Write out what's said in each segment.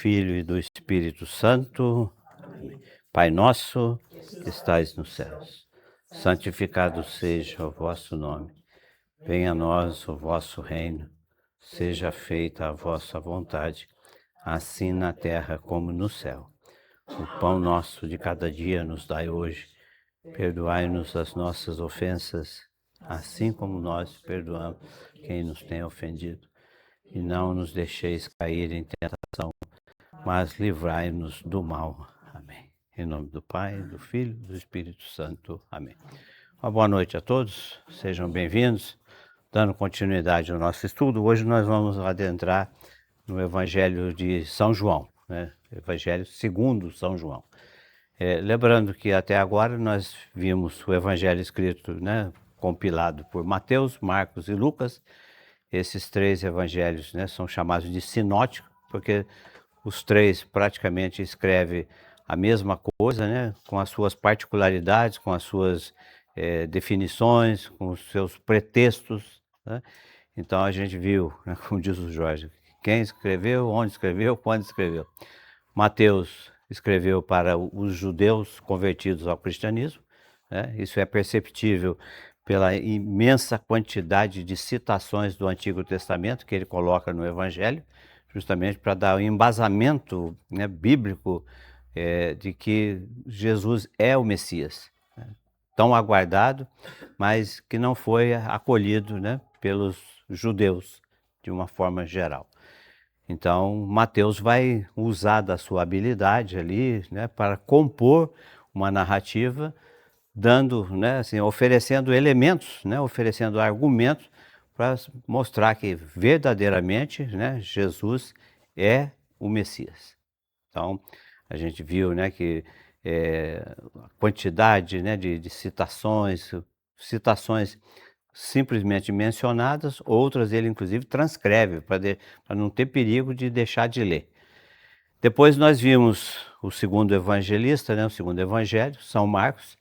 Filho e do Espírito Santo. Amém. Pai nosso, que estais nos céus, santificado seja o vosso nome. Venha a nós o vosso reino. Seja feita a vossa vontade, assim na terra como no céu. O pão nosso de cada dia nos dai hoje. Perdoai-nos as nossas ofensas, assim como nós perdoamos quem nos tem ofendido. E não nos deixeis cair em tentação, mas livrai-nos do mal. Amém. Em nome do Pai, do Filho e do Espírito Santo. Amém. Uma boa noite a todos, sejam bem-vindos. Dando continuidade ao nosso estudo, hoje nós vamos adentrar no Evangelho de São João, né? Evangelho segundo São João. Lembrando que até agora nós vimos o Evangelho escrito, né, compilado por Mateus, Marcos e Lucas. Esses três evangelhos, né, são chamados de sinóticos, porque os três praticamente escrevem a mesma coisa, né, com as suas particularidades, com as suas definições, com os seus pretextos, né? Então a gente viu, né, como diz o Jorge, quem escreveu, onde escreveu, quando escreveu. Mateus escreveu para os judeus convertidos ao cristianismo, né? Isso é perceptível pela imensa quantidade de citações do Antigo Testamento que ele coloca no Evangelho, justamente para dar um embasamento, né, bíblico de que Jesus é o Messias, né, tão aguardado, mas que não foi acolhido, né, pelos judeus de uma forma geral. Então, Mateus vai usar da sua habilidade ali, né, para compor uma narrativa, dando, né, assim, oferecendo elementos, né, oferecendo argumentos para mostrar que verdadeiramente, né, Jesus é o Messias. Então, a gente viu, né, que a quantidade, né, de citações simplesmente mencionadas, outras ele inclusive transcreve para não ter perigo de deixar de ler. Depois nós vimos o segundo evangelista, né, o segundo evangelho, São Marcos.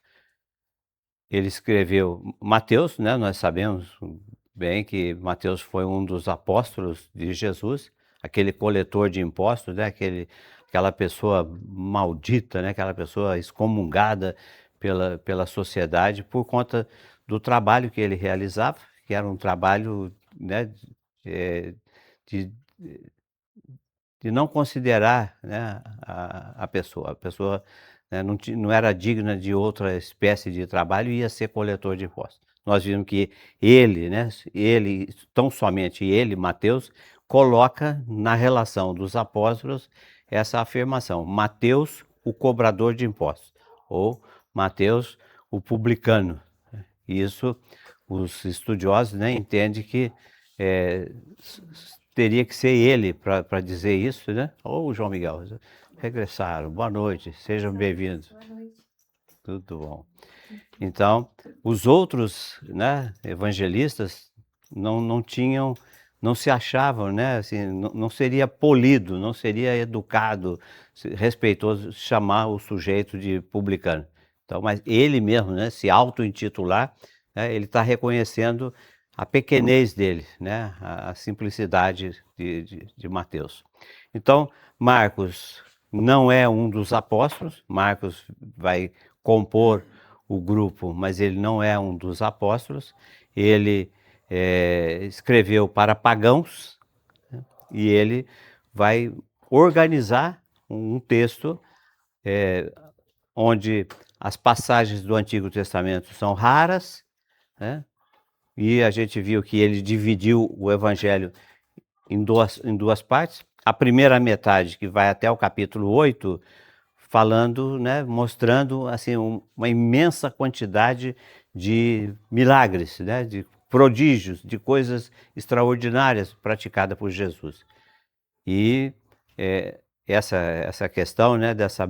Ele escreveu Mateus, né, nós sabemos bem que Mateus foi um dos apóstolos de Jesus, aquele coletor de impostos, né, aquela pessoa maldita, né, aquela pessoa excomungada pela sociedade por conta do trabalho que ele realizava, que era um trabalho, né, de, de não considerar, né, a pessoa. A pessoa, né, não era digna de outra espécie de trabalho e ia ser coletor de impostos. Nós vimos que ele, né, tão somente ele, Mateus, coloca na relação dos apóstolos essa afirmação: Mateus, o cobrador de impostos, ou Mateus, o publicano. Isso os estudiosos, né, entendem que teria que ser ele para dizer isso, né? Ô, João Miguel, regressaram, boa noite, sejam bem-vindos. Boa noite. Tudo bom. Então, os outros, né, evangelistas não se achavam, né, assim, não seria polido, não seria educado, respeitoso chamar o sujeito de publicano. Então, mas ele mesmo, né, se auto-intitular, né, ele está reconhecendo a pequenez dele, né, a simplicidade de Mateus. Então, Marcos não é um dos apóstolos. Marcos vai compor o grupo, mas ele não é um dos apóstolos. Ele escreveu para pagãos, né, e ele vai organizar um texto onde as passagens do Antigo Testamento são raras, né, e a gente viu que ele dividiu o Evangelho em duas partes. A primeira metade, que vai até o capítulo 8, falando, né, mostrando assim, uma imensa quantidade de milagres, né, de prodígios, de coisas extraordinárias praticadas por Jesus. E essa questão, né, dessa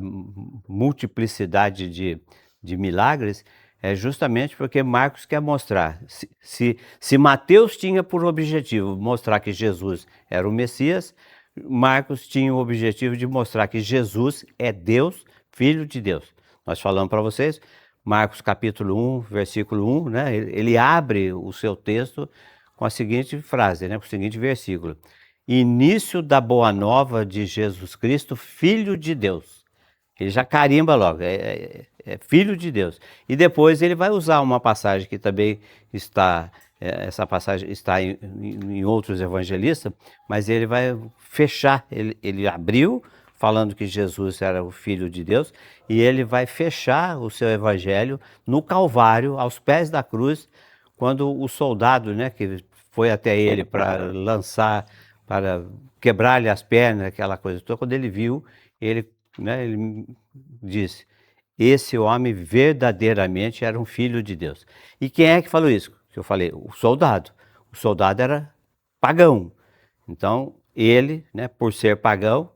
multiplicidade de milagres é justamente porque Marcos quer mostrar. Se Mateus tinha por objetivo mostrar que Jesus era o Messias, Marcos tinha o objetivo de mostrar que Jesus é Deus, Filho de Deus. Nós falamos para vocês, Marcos capítulo 1, versículo 1, né, ele abre o seu texto com a seguinte frase, né, com o seguinte versículo: início da boa nova de Jesus Cristo, Filho de Deus. Ele já carimba logo, é Filho de Deus. E depois ele vai usar uma passagem que também está, essa passagem está em outros evangelistas, mas ele vai fechar, ele abriu falando que Jesus era o Filho de Deus, e ele vai fechar o seu evangelho no Calvário, aos pés da cruz, quando o soldado, né, que foi até ele para lançar, para quebrar-lhe as pernas, aquela coisa toda, quando ele viu, ele, né, ele disse: esse homem verdadeiramente era um filho de Deus. E quem é que falou isso? Que eu falei, o soldado. O soldado era pagão. Então, ele, né, por ser pagão,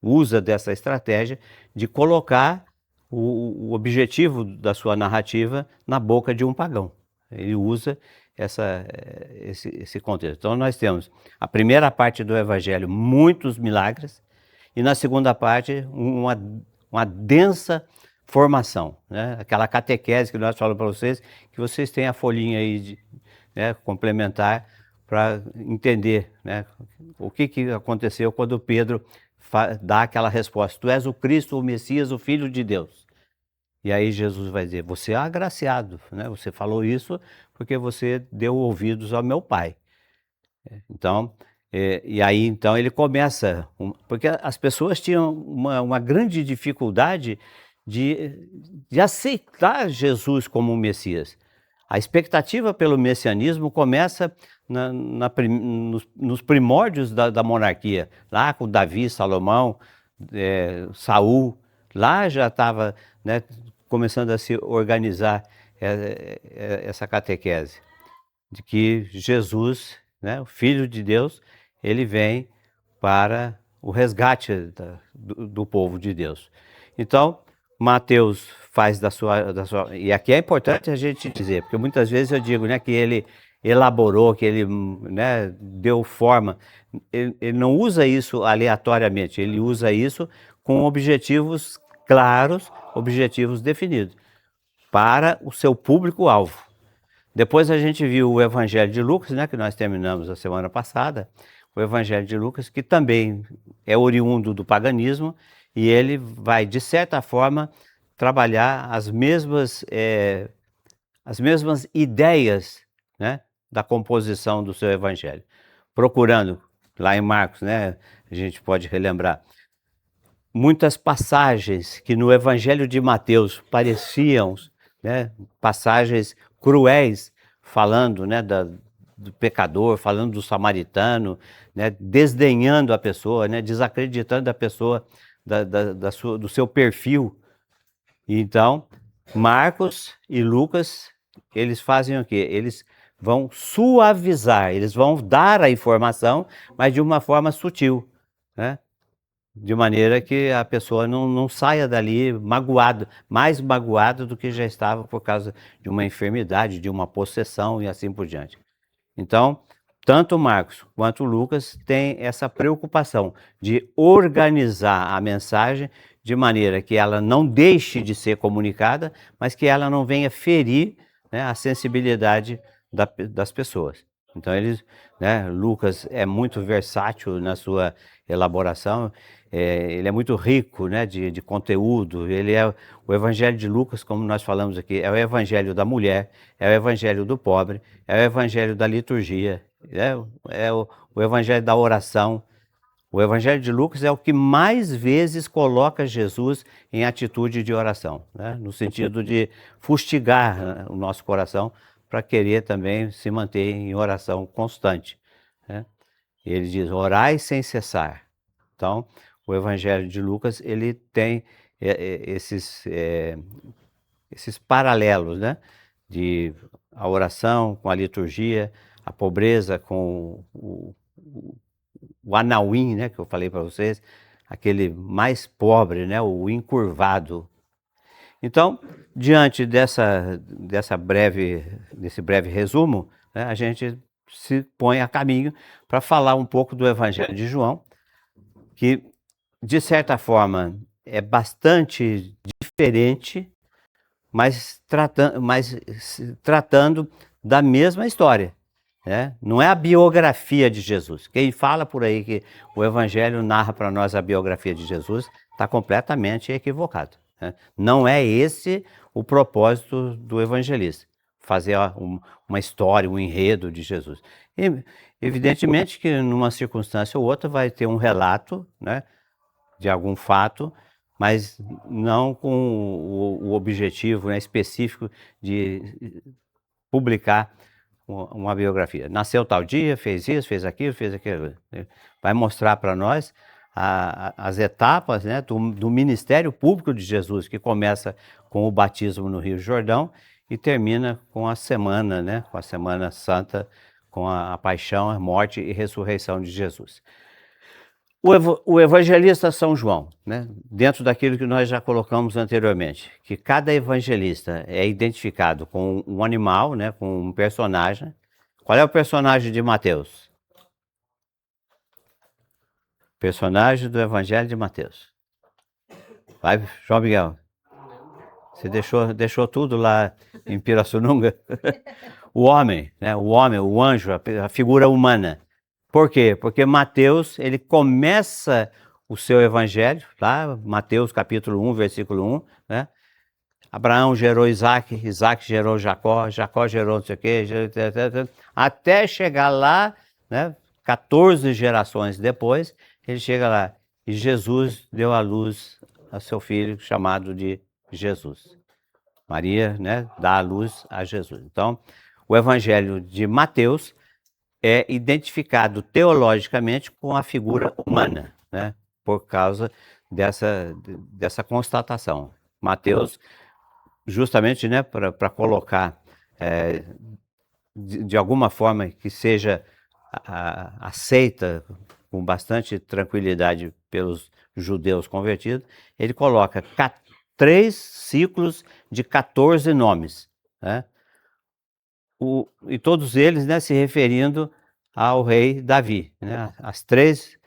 usa dessa estratégia de colocar o objetivo da sua narrativa na boca de um pagão. Ele usa esse contexto. Então, nós temos a primeira parte do Evangelho, muitos milagres, e na segunda parte, uma densa formação, né? Aquela catequese que nós falamos para vocês, que vocês têm a folhinha aí né, complementar para entender, né, o que aconteceu quando Pedro dá aquela resposta: tu és o Cristo, o Messias, o Filho de Deus. E aí Jesus vai dizer: você é agraciado, né? Você falou isso porque você deu ouvidos ao meu Pai. Então, e aí então ele começa, porque as pessoas tinham uma grande dificuldade de aceitar Jesus como um Messias. A expectativa pelo messianismo começa nos primórdios da monarquia, lá com Davi, Salomão, Saul, lá já estava, né, começando a se organizar essa catequese, de que Jesus, né, o Filho de Deus, ele vem para o resgate do povo de Deus. Então, Mateus faz da sua... E aqui é importante a gente dizer, porque muitas vezes eu digo, né, que ele elaborou, que ele, né, deu forma. Ele não usa isso aleatoriamente, ele usa isso com objetivos claros, objetivos definidos, para o seu público-alvo. Depois a gente viu o Evangelho de Lucas, né, que nós terminamos a semana passada, o Evangelho de Lucas, que também é oriundo do paganismo, e ele vai, de certa forma, trabalhar as mesmas ideias, né, da composição do seu Evangelho. Procurando, lá em Marcos, né, a gente pode relembrar, muitas passagens que no Evangelho de Mateus pareciam, né, passagens cruéis, falando, né, do pecador, falando do samaritano, né, desdenhando a pessoa, né, desacreditando a pessoa do seu perfil. Então, Marcos e Lucas, eles fazem o quê? Eles vão suavizar, eles vão dar a informação, mas de uma forma sutil, né? De maneira que a pessoa não saia dali magoado, mais magoado do que já estava por causa de uma enfermidade, de uma possessão e assim por diante. Então, tanto Marcos quanto Lucas têm essa preocupação de organizar a mensagem de maneira que ela não deixe de ser comunicada, mas que ela não venha ferir, né, a sensibilidade das pessoas. Então, né, Lucas é muito versátil na sua elaboração, ele é muito rico, né, de conteúdo. O Evangelho de Lucas, como nós falamos aqui, é o Evangelho da mulher, é o Evangelho do pobre, é o Evangelho da liturgia, é o Evangelho da oração. O Evangelho de Lucas é o que mais vezes coloca Jesus em atitude de oração, né, no sentido de fustigar, né, o nosso coração para querer também se manter em oração constante, né? Ele diz: orai sem cessar. Então, o Evangelho de Lucas, ele tem esses paralelos, né? De a oração com a liturgia, a pobreza com o anauim, né? Que eu falei para vocês, aquele mais pobre, né? O encurvado. Então, diante desse breve resumo, né, a gente se põe a caminho para falar um pouco do Evangelho de João, que, de certa forma, é bastante diferente, mas tratando da mesma história. né? Não é a biografia de Jesus. Quem fala por aí que o Evangelho narra para nós a biografia de Jesus está completamente equivocado, né? Não é esse o propósito do evangelista, fazer uma história, um enredo de Jesus. E, evidentemente que numa circunstância ou outra vai ter um relato, né, de algum fato, mas não com o objetivo, né, específico de publicar uma biografia. Nasceu tal dia, fez isso, fez aquilo, fez aquilo. Vai mostrar para nós as etapas, né, do ministério público de Jesus, que começa com o batismo no Rio Jordão e termina com a semana, né, com a Semana Santa, com a paixão, a morte e ressurreição de Jesus. O evangelista São João, né, dentro daquilo que nós já colocamos anteriormente, que cada evangelista é identificado com um animal, né, com um personagem. Qual é o personagem de Mateus? Personagem do Evangelho de Mateus. Vai, João Miguel. Você deixou tudo lá em Pirassununga? O homem, né, o anjo, a figura humana. Por quê? Porque Mateus, ele começa o seu evangelho, lá, Mateus capítulo 1, versículo 1, né? Abraão gerou Isaac, Isaac gerou Jacó, Jacó gerou não sei o quê, até chegar lá, né, 14 gerações depois, ele chega lá, e Jesus deu à luz a seu filho, chamado de Jesus. Maria, né, dá à luz a Jesus. Então, o evangelho de Mateus é identificado teologicamente com a figura humana, né? Por causa dessa constatação. Mateus, justamente, né, para colocar de alguma forma que seja aceita com bastante tranquilidade pelos judeus convertidos, ele coloca 3 ciclos de 14 nomes, né? E todos eles, né, se referindo ao rei Davi, né? As três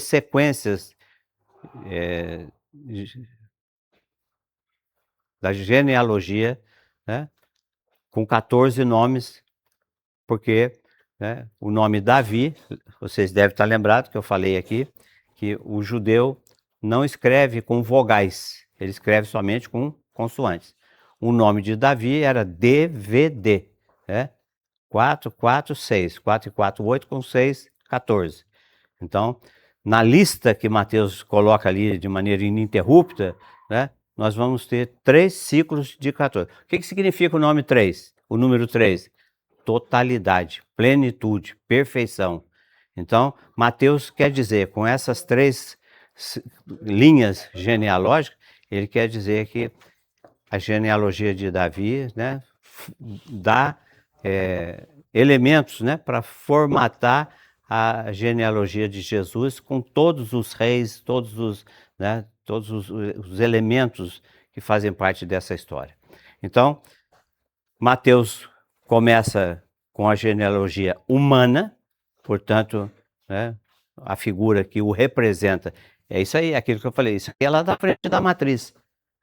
sequências da genealogia, né, com 14 nomes, porque, né, o nome Davi, vocês devem estar lembrados que eu falei aqui, que o judeu não escreve com vogais, ele escreve somente com consoantes. O nome de Davi era DVD, né? 4, 4, 6. 4 e 4, 8, com 6, 14. Então, na lista que Mateus coloca ali de maneira ininterrupta, né, nós vamos ter 3 ciclos de 14. O que significa o nome 3? O número 3? Totalidade, plenitude, perfeição. Então, Mateus quer dizer, com essas 3 linhas genealógicas, ele quer dizer que a genealogia de Davi, né, dá elementos, né, para formatar a genealogia de Jesus com todos os reis, todos os elementos que fazem parte dessa história. Então, Mateus começa com a genealogia humana, portanto, né, a figura que o representa é isso aí, aquilo que eu falei, isso aqui é lá da frente da matriz.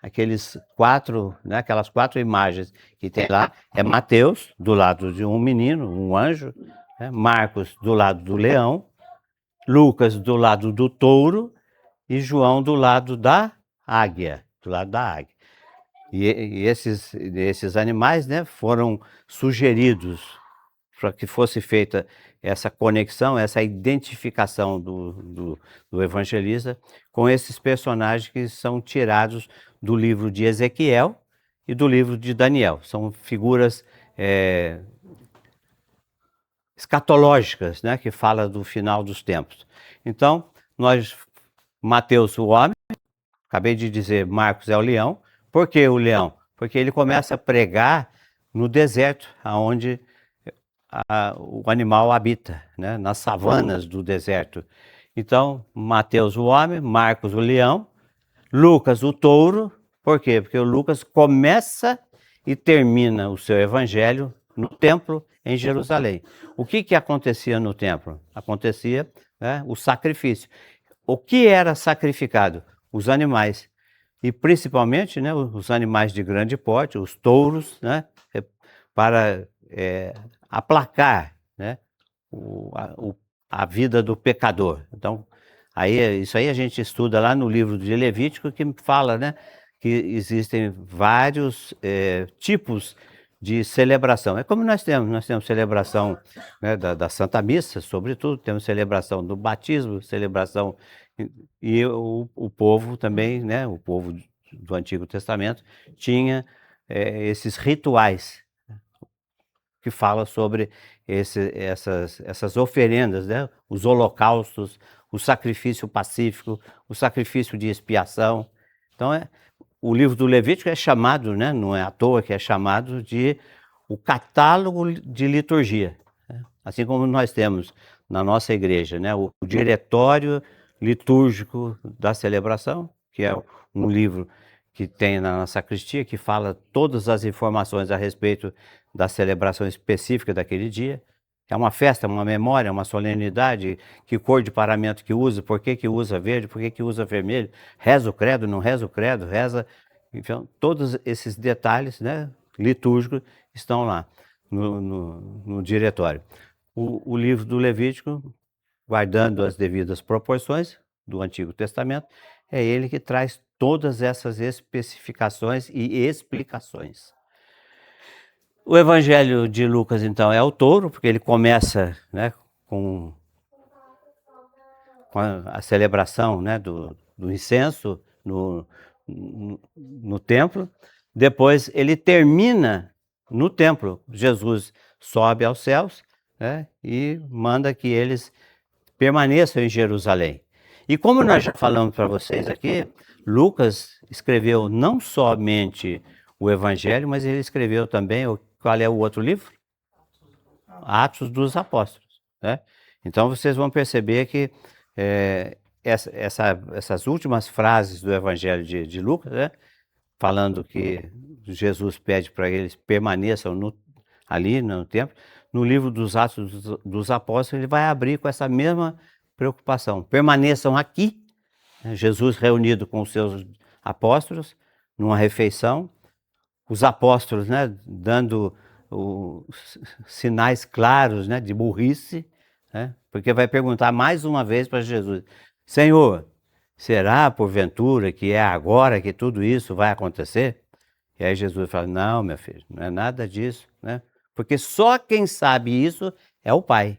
Aqueles 4, né, aquelas 4 imagens que tem lá, é Mateus, do lado de um menino, um anjo, né, Marcos, do lado do leão, Lucas, do lado do touro, e João, do lado da águia, E esses animais, né, foram sugeridos para que fosse feita essa conexão, essa identificação do evangelista com esses personagens que são tirados do livro de Ezequiel e do livro de Daniel. São figuras escatológicas, né, que fala do final dos tempos. Então, Mateus, o homem, acabei de dizer, Marcos é o leão. Por que o leão? Porque ele começa a pregar no deserto, onde o animal habita, né, nas savanas do deserto. Então, Mateus, o homem, Marcos, o leão, Lucas, o touro. Por quê? Porque o Lucas começa e termina o seu evangelho no templo em Jerusalém. O que acontecia no templo? Acontecia, né, o sacrifício. O que era sacrificado? Os animais. E principalmente, né, os animais de grande porte, os touros, né, para aplacar, né, a vida do pecador. Então, isso aí a gente estuda lá no livro de Levítico, que fala, né, que existem vários tipos de celebração. É como nós temos celebração, né, da Santa Missa, sobretudo, temos celebração do batismo, celebração, e o povo também, né, o povo do Antigo Testamento tinha esses rituais que fala sobre essas oferendas, né? Os holocaustos, o sacrifício pacífico, o sacrifício de expiação. Então, o livro do Levítico é chamado, né? Não é à toa que é chamado de o catálogo de liturgia, né? Assim como nós temos na nossa igreja, né? O diretório litúrgico da celebração, que é um livro que tem na sacristia, que fala todas as informações a respeito da celebração específica daquele dia. É uma festa, uma memória, uma solenidade, que cor de paramento que usa, por que usa verde, por que usa vermelho, reza o credo, não reza o credo, reza... Então, todos esses detalhes, né, litúrgicos estão lá no diretório. O livro do Levítico, guardando as devidas proporções do Antigo Testamento, é ele que traz todas essas especificações e explicações. O Evangelho de Lucas, então, é o touro, porque ele começa, né, com a celebração, né, do incenso no templo. Depois ele termina no templo. Jesus sobe aos céus, né, e manda que eles permaneçam em Jerusalém. E como nós já falamos para vocês aqui, Lucas escreveu não somente o Evangelho, mas ele escreveu também, qual é o outro livro? Atos dos Apóstolos, né? Então vocês vão perceber que essas últimas frases do Evangelho de Lucas, né, falando que Jesus pede para eles permaneçam ali no templo, no livro dos Atos dos Apóstolos ele vai abrir com essa mesma preocupação. Permaneçam aqui, né, Jesus reunido com os seus apóstolos numa refeição, os apóstolos, né, dando sinais claros, né, de burrice, né, porque vai perguntar mais uma vez para Jesus: Senhor, será porventura que é agora que tudo isso vai acontecer? E aí Jesus fala: não, meu filho, não é nada disso, né? Porque só quem sabe isso é o Pai.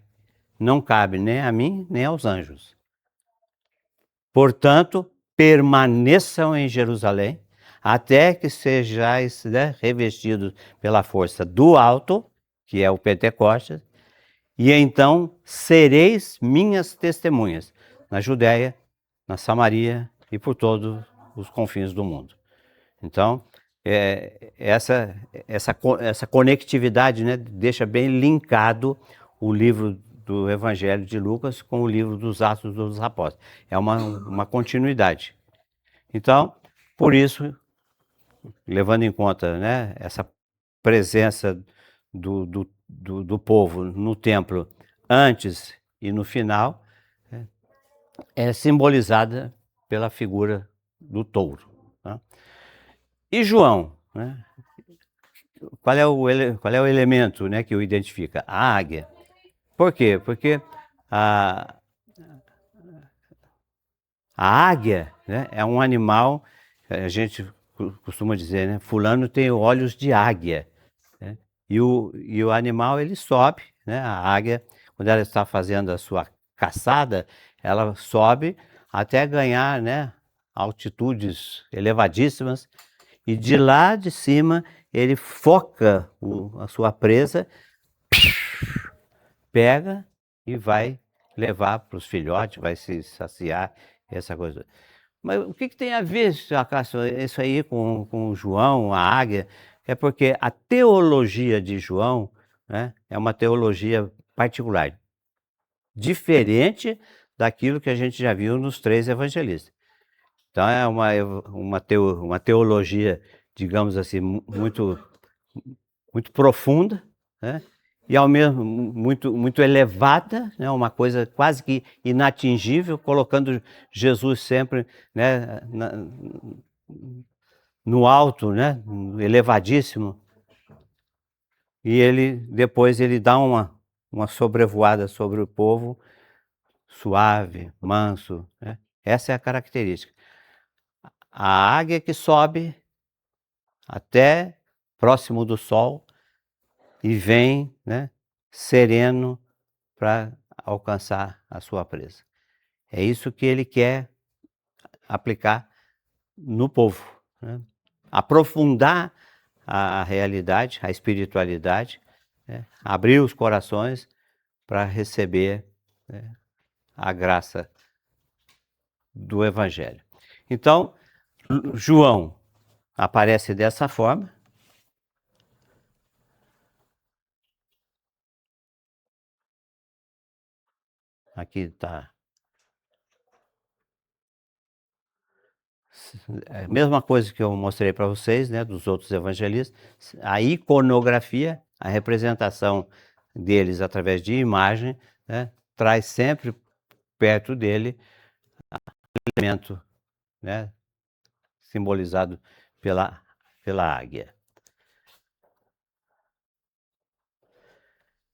Não cabe nem a mim, nem aos anjos. Portanto, permaneçam em Jerusalém, até que sejais, né, revestidos pela força do alto, que é o Pentecostes, e então sereis minhas testemunhas na Judéia, na Samaria e por todos os confins do mundo. Então, essa conectividade, né, deixa bem linkado o livro do Evangelho de Lucas com o livro dos Atos dos Apóstolos. É uma continuidade. Então, por isso, levando em conta, né, essa presença do povo no templo antes e no final, né, é simbolizada pela figura do touro, tá? E João, né? Qual é o elemento, né, que o identifica? A águia. Por quê? Porque a, a águia, né, é um animal, a gente costuma dizer, né, fulano tem olhos de águia, né? E o animal, ele sobe, né, a águia, quando ela está fazendo a sua caçada, ela sobe até ganhar, né, altitudes elevadíssimas, e de lá de cima ele foca a sua presa, pega e vai levar para os filhotes, vai se saciar, essa coisa. Mas o que tem a ver, Cássio, isso aí com João, a águia? É porque a teologia de João, né, é uma teologia particular, diferente daquilo que a gente já viu nos três evangelistas. Então é uma teologia, digamos assim, muito profunda, né? E ao mesmo muito elevada, né? Uma coisa quase que inatingível, colocando Jesus sempre, né, no alto, né, elevadíssimo. E depois ele dá uma sobrevoada sobre o povo, suave, manso, né? Essa é a característica. A águia que sobe até próximo do sol e vem, né, sereno para alcançar a sua presa. É isso que ele quer aplicar no povo, né? Aprofundar a realidade, a espiritualidade, né? Abrir os corações para receber, né, a graça do Evangelho. Então, João aparece dessa forma. Aqui está. É a mesma coisa que eu mostrei para vocês, né, dos outros evangelistas. A iconografia, a representação deles através de imagem, né, traz sempre perto dele o elemento, né, simbolizado pela águia.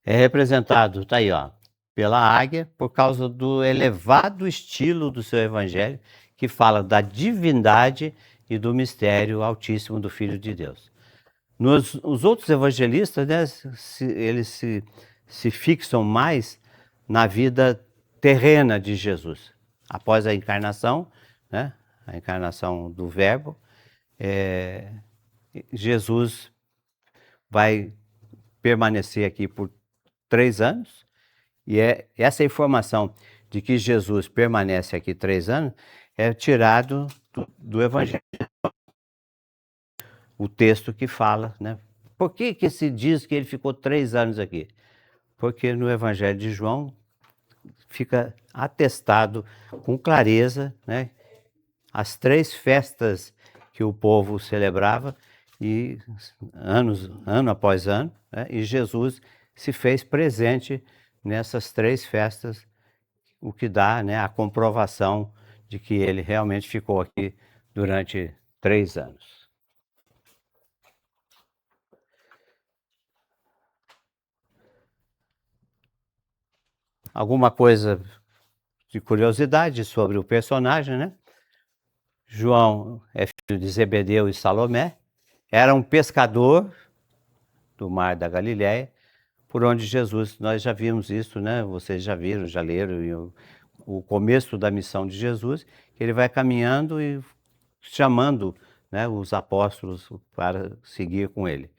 É representado, tá aí, ó, pela águia, por causa do elevado estilo do seu evangelho, que fala da divindade e do mistério altíssimo do Filho de Deus. Os outros evangelistas, né, eles se fixam mais na vida terrena de Jesus. Após a encarnação, né, a encarnação do Verbo, Jesus vai permanecer aqui por 3 anos, e essa informação de que Jesus permanece aqui 3 anos é tirado do Evangelho. O texto que fala, né? Por que se diz que ele ficou 3 anos aqui? Porque no Evangelho de João fica atestado com clareza, né, as 3 festas que o povo celebrava, e ano após ano, né, e Jesus se fez presente nessas 3 festas, o que dá, né, a comprovação de que ele realmente ficou aqui durante 3 anos. Alguma coisa de curiosidade sobre o personagem, né? João é filho de Zebedeu e Salomé, era um pescador do mar da Galileia, por onde Jesus, nós já vimos isso, né? Vocês já viram, já leram o começo da missão de Jesus, que ele vai caminhando e chamando, né, os apóstolos para seguir com ele.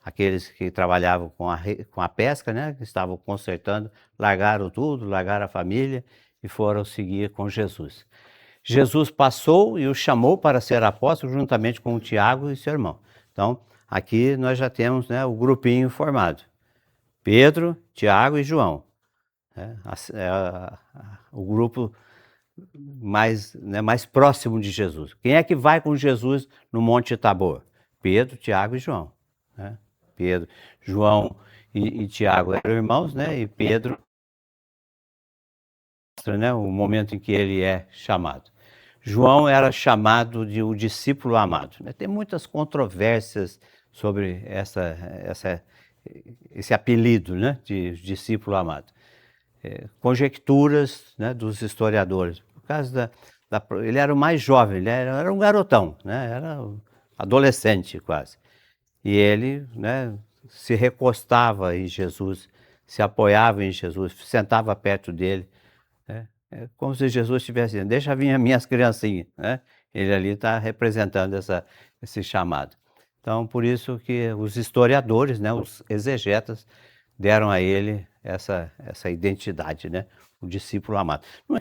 Aqueles que trabalhavam com a pesca, né, que estavam consertando, largaram tudo, largaram a família e foram seguir com Jesus. Jesus passou e o chamou para ser apóstolo juntamente com o Tiago e seu irmão. Então, aqui nós já temos, né, o grupinho formado. Pedro, Tiago e João. O grupo mais, né, mais próximo de Jesus. Quem é que vai com Jesus no Monte Tabor? Pedro, Tiago e João. Né? Pedro, João e Tiago eram irmãos, né? E Pedro, né, o momento em que ele é chamado. João era chamado de o discípulo amado. Né? Tem muitas controvérsias sobre esse apelido, né, de discípulo amado. Conjecturas, né, dos historiadores. Por causa ele era o mais jovem, ele era um garotão, né, era um adolescente quase. E ele, né, se recostava em Jesus, se apoiava em Jesus, sentava perto dele, né, como se Jesus estivesse dizendo, deixa vir as minhas criancinhas, né? Ele ali está representando esse chamado. Então, por isso que os historiadores, né, os exegetas, deram a ele essa identidade, né? O discípulo amado. Não é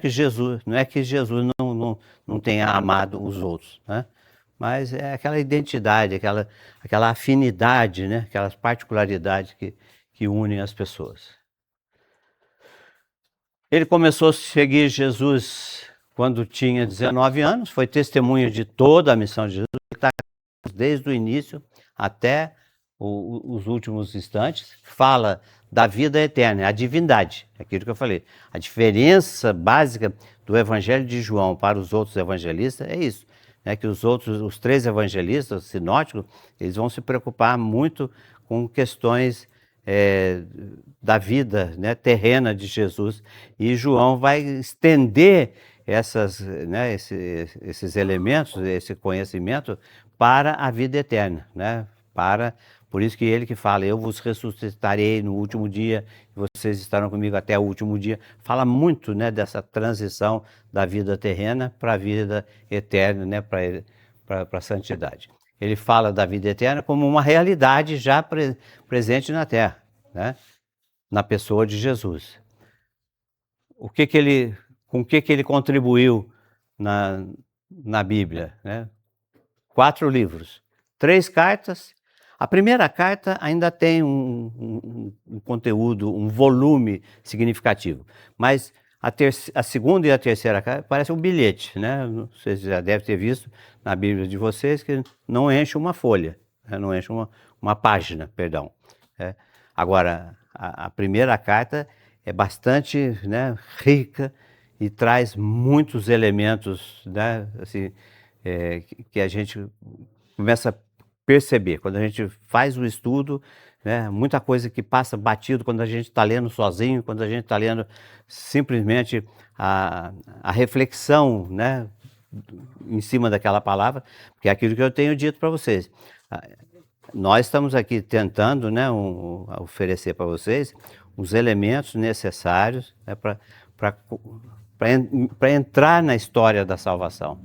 que Jesus não tenha amado os outros, né? Mas é aquela identidade, aquela afinidade, né? Aquelas particularidades que unem as pessoas. Ele começou a seguir Jesus quando tinha 19 anos, foi testemunha de toda a missão de Jesus, desde o início até os últimos instantes, fala da vida eterna, a divindade, aquilo que eu falei. A diferença básica do Evangelho de João para os outros evangelistas é isso, né? Que os 3 evangelistas sinóticos, eles vão se preocupar muito com questões da vida, né, terrena de Jesus. E João vai estender né, esses elementos, esse conhecimento para a vida eterna, né? Por isso que ele que fala, eu vos ressuscitarei no último dia, vocês estarão comigo até o último dia. Fala muito, né, dessa transição da vida terrena para a vida eterna, né, para a santidade. Ele fala da vida eterna como uma realidade já presente na Terra, né, na pessoa de Jesus. Com o que ele contribuiu na Bíblia, né? 4 livros, 3 cartas. A primeira carta ainda tem um conteúdo, um volume significativo, mas a segunda e a terceira carta parece um bilhete, né? Vocês já devem ter visto na Bíblia de vocês que não enche uma folha, né? Não enche uma página, perdão. Agora, a primeira carta é bastante, né, rica e traz muitos elementos, né, assim, que a gente começa a perceber. Quando a gente faz o estudo, né, muita coisa que passa batido quando a gente está lendo sozinho, quando a gente está lendo simplesmente a reflexão, né, em cima daquela palavra, que é aquilo que eu tenho dito para vocês. Nós estamos aqui tentando, né, oferecer para vocês os elementos necessários, né, para entrar na história da salvação.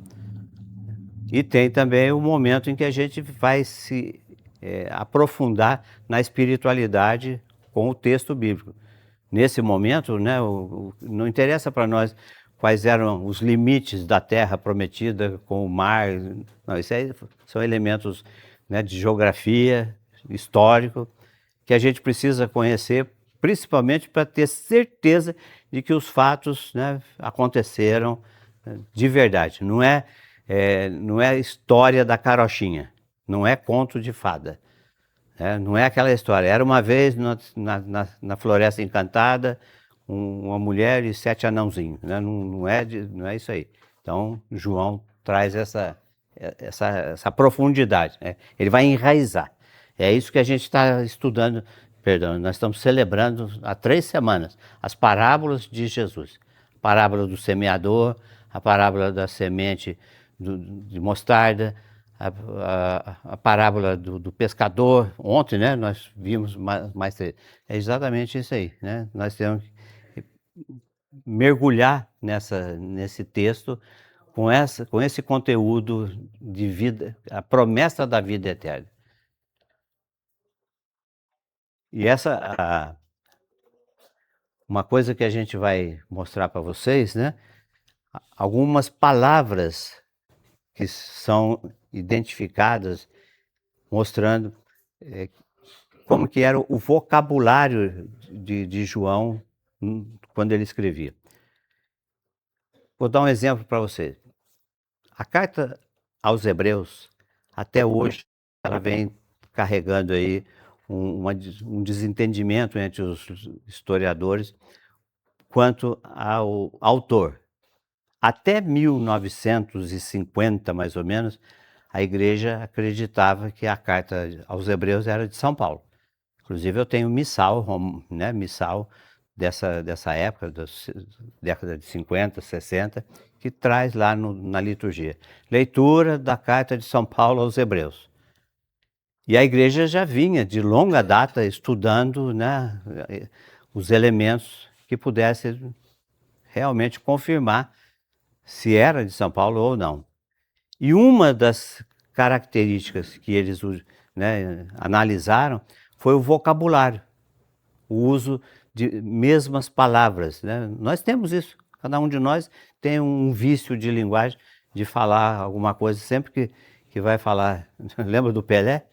E tem também o momento em que a gente vai se aprofundar na espiritualidade com o texto bíblico. Nesse momento, né, não interessa para nós quais eram os limites da terra prometida com o mar. Não, isso aí são elementos, né, de geografia, histórico, que a gente precisa conhecer, principalmente para ter certeza de que os fatos, né, aconteceram de verdade. Não é história da carochinha, não é conto de fada. Não é aquela história. Era uma vez na Floresta Encantada uma mulher e 7 anãozinhos. Né? Não é isso aí. Então, João traz essa profundidade. Né? Ele vai enraizar. É isso que a gente está estudando. Perdão, nós estamos celebrando há 3 semanas as parábolas de Jesus. A parábola do semeador, a parábola da semente de mostarda, a parábola do pescador. Ontem, né, nós vimos mais é exatamente isso aí, né? Nós temos que mergulhar nesse texto com esse conteúdo de vida, a promessa da vida eterna. E uma coisa que a gente vai mostrar para vocês, né? Algumas palavras que são identificadas, mostrando como que era o vocabulário de João quando ele escrevia. Vou dar um exemplo para vocês. A carta aos Hebreus, até hoje, ela vem carregando aí um desentendimento entre os historiadores quanto ao autor. Até 1950, mais ou menos, a igreja acreditava que a carta aos Hebreus era de São Paulo. Inclusive eu tenho missal, né, missal dessa época, da década de 50, 60, que traz lá na liturgia. Leitura da carta de São Paulo aos Hebreus. E a igreja já vinha de longa data estudando, né, os elementos que pudessem realmente confirmar se era de São Paulo ou não. E uma das características que eles, né, analisaram foi o vocabulário, o uso de mesmas palavras. Né? Nós temos isso, cada um de nós tem um vício de linguagem, de falar alguma coisa, sempre que vai falar. Lembra do Pelé?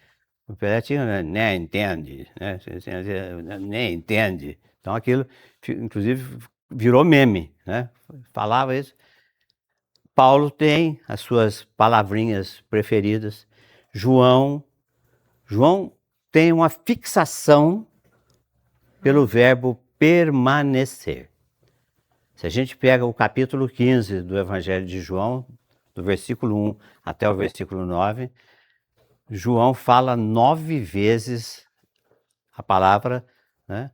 O Pelé tinha, né, nem entende, né? Nem entende. Então aquilo, inclusive, virou meme, né? Falava isso. Paulo tem as suas palavrinhas preferidas. João tem uma fixação pelo verbo permanecer. Se a gente pega o capítulo 15 do Evangelho de João, do versículo 1 até o versículo 9, João fala 9 vezes a palavra, né,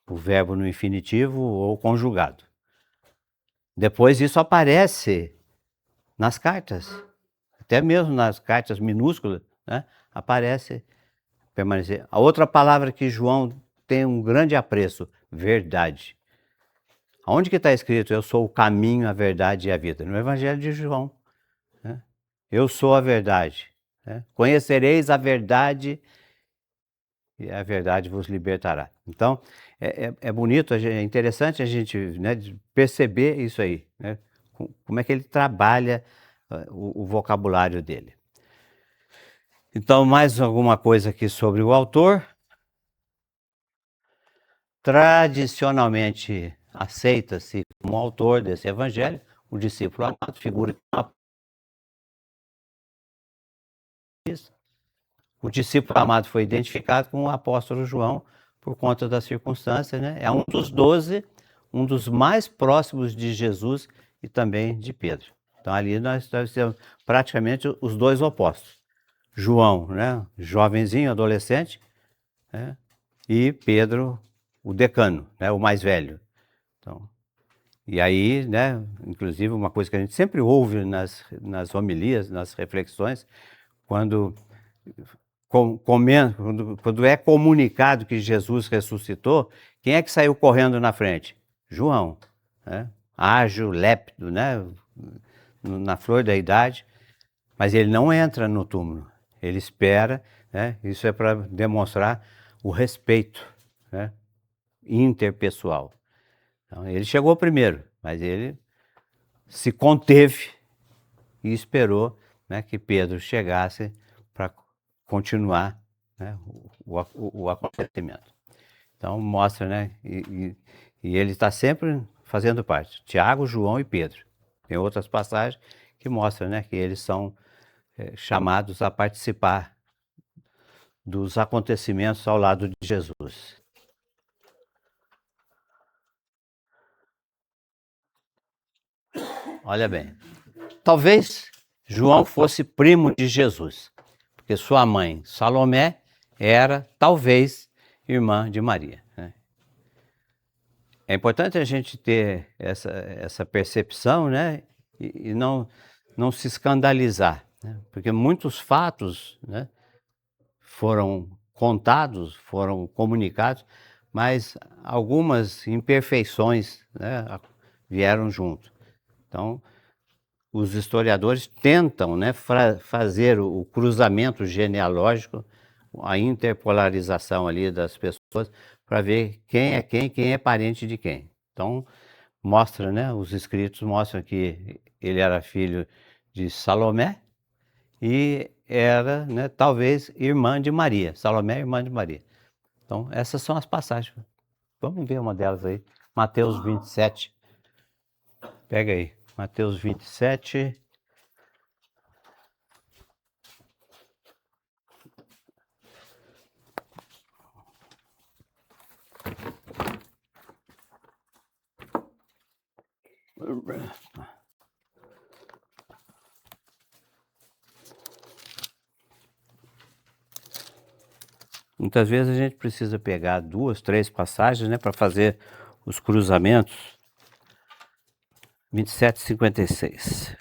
o verbo no infinitivo ou conjugado. Depois isso aparece nas cartas, até mesmo nas cartas minúsculas, né, aparece permanecer. A outra palavra que João tem um grande apreço, verdade. Onde que está escrito, eu sou o caminho, a verdade e a vida? No Evangelho de João. Né? Eu sou a verdade. Né? Conhecereis a verdade e a verdade vos libertará. Então, é bonito, é interessante a gente, né, perceber isso aí, né? Como é que ele trabalha o vocabulário dele. Então, mais alguma coisa aqui sobre o autor. Tradicionalmente aceita-se como autor desse evangelho o discípulo amado, figura o discípulo amado foi identificado com o apóstolo João por conta das circunstâncias, né? É um dos 12, um dos mais próximos de Jesus e também de Pedro. Então ali nós temos praticamente os dois opostos. João, né, jovenzinho, adolescente, né, e Pedro, o decano, né, o mais velho. Então, e aí, né, inclusive uma coisa que a gente sempre ouve nas homilias, nas reflexões, quando é comunicado que Jesus ressuscitou, quem é que saiu correndo na frente? João, né? Ágil, lépido, né? Na flor da idade, mas ele não entra no túmulo, ele espera, né? Isso é para demonstrar o respeito, né, interpessoal. Então, ele chegou primeiro, mas ele se conteve e esperou, né, que Pedro chegasse para continuar, né, o acontecimento. Então mostra, né, e ele está sempre fazendo parte. Tiago, João e Pedro. Tem outras passagens que mostram, né, que eles são chamados a participar dos acontecimentos ao lado de Jesus. Olha bem, talvez João fosse primo de Jesus, porque sua mãe, Salomé, era talvez irmã de Maria. Né? É importante a gente ter essa percepção, né, e não se escandalizar, né? Porque muitos fatos, né, foram contados, foram comunicados, mas algumas imperfeições, né, vieram junto. Então, os historiadores tentam, né, fazer o cruzamento genealógico, a interpolarização ali das pessoas, para ver quem é parente de quem. Então, mostra, né, os escritos mostram que ele era filho de Salomé e era, né, talvez irmã de Maria. Salomé, irmã de Maria. Então, essas são as passagens. Vamos ver uma delas aí. Mateus 27. Pega aí. Mateus 27. Muitas vezes a gente precisa pegar 2, 3 passagens, né, para fazer os cruzamentos. 27:56.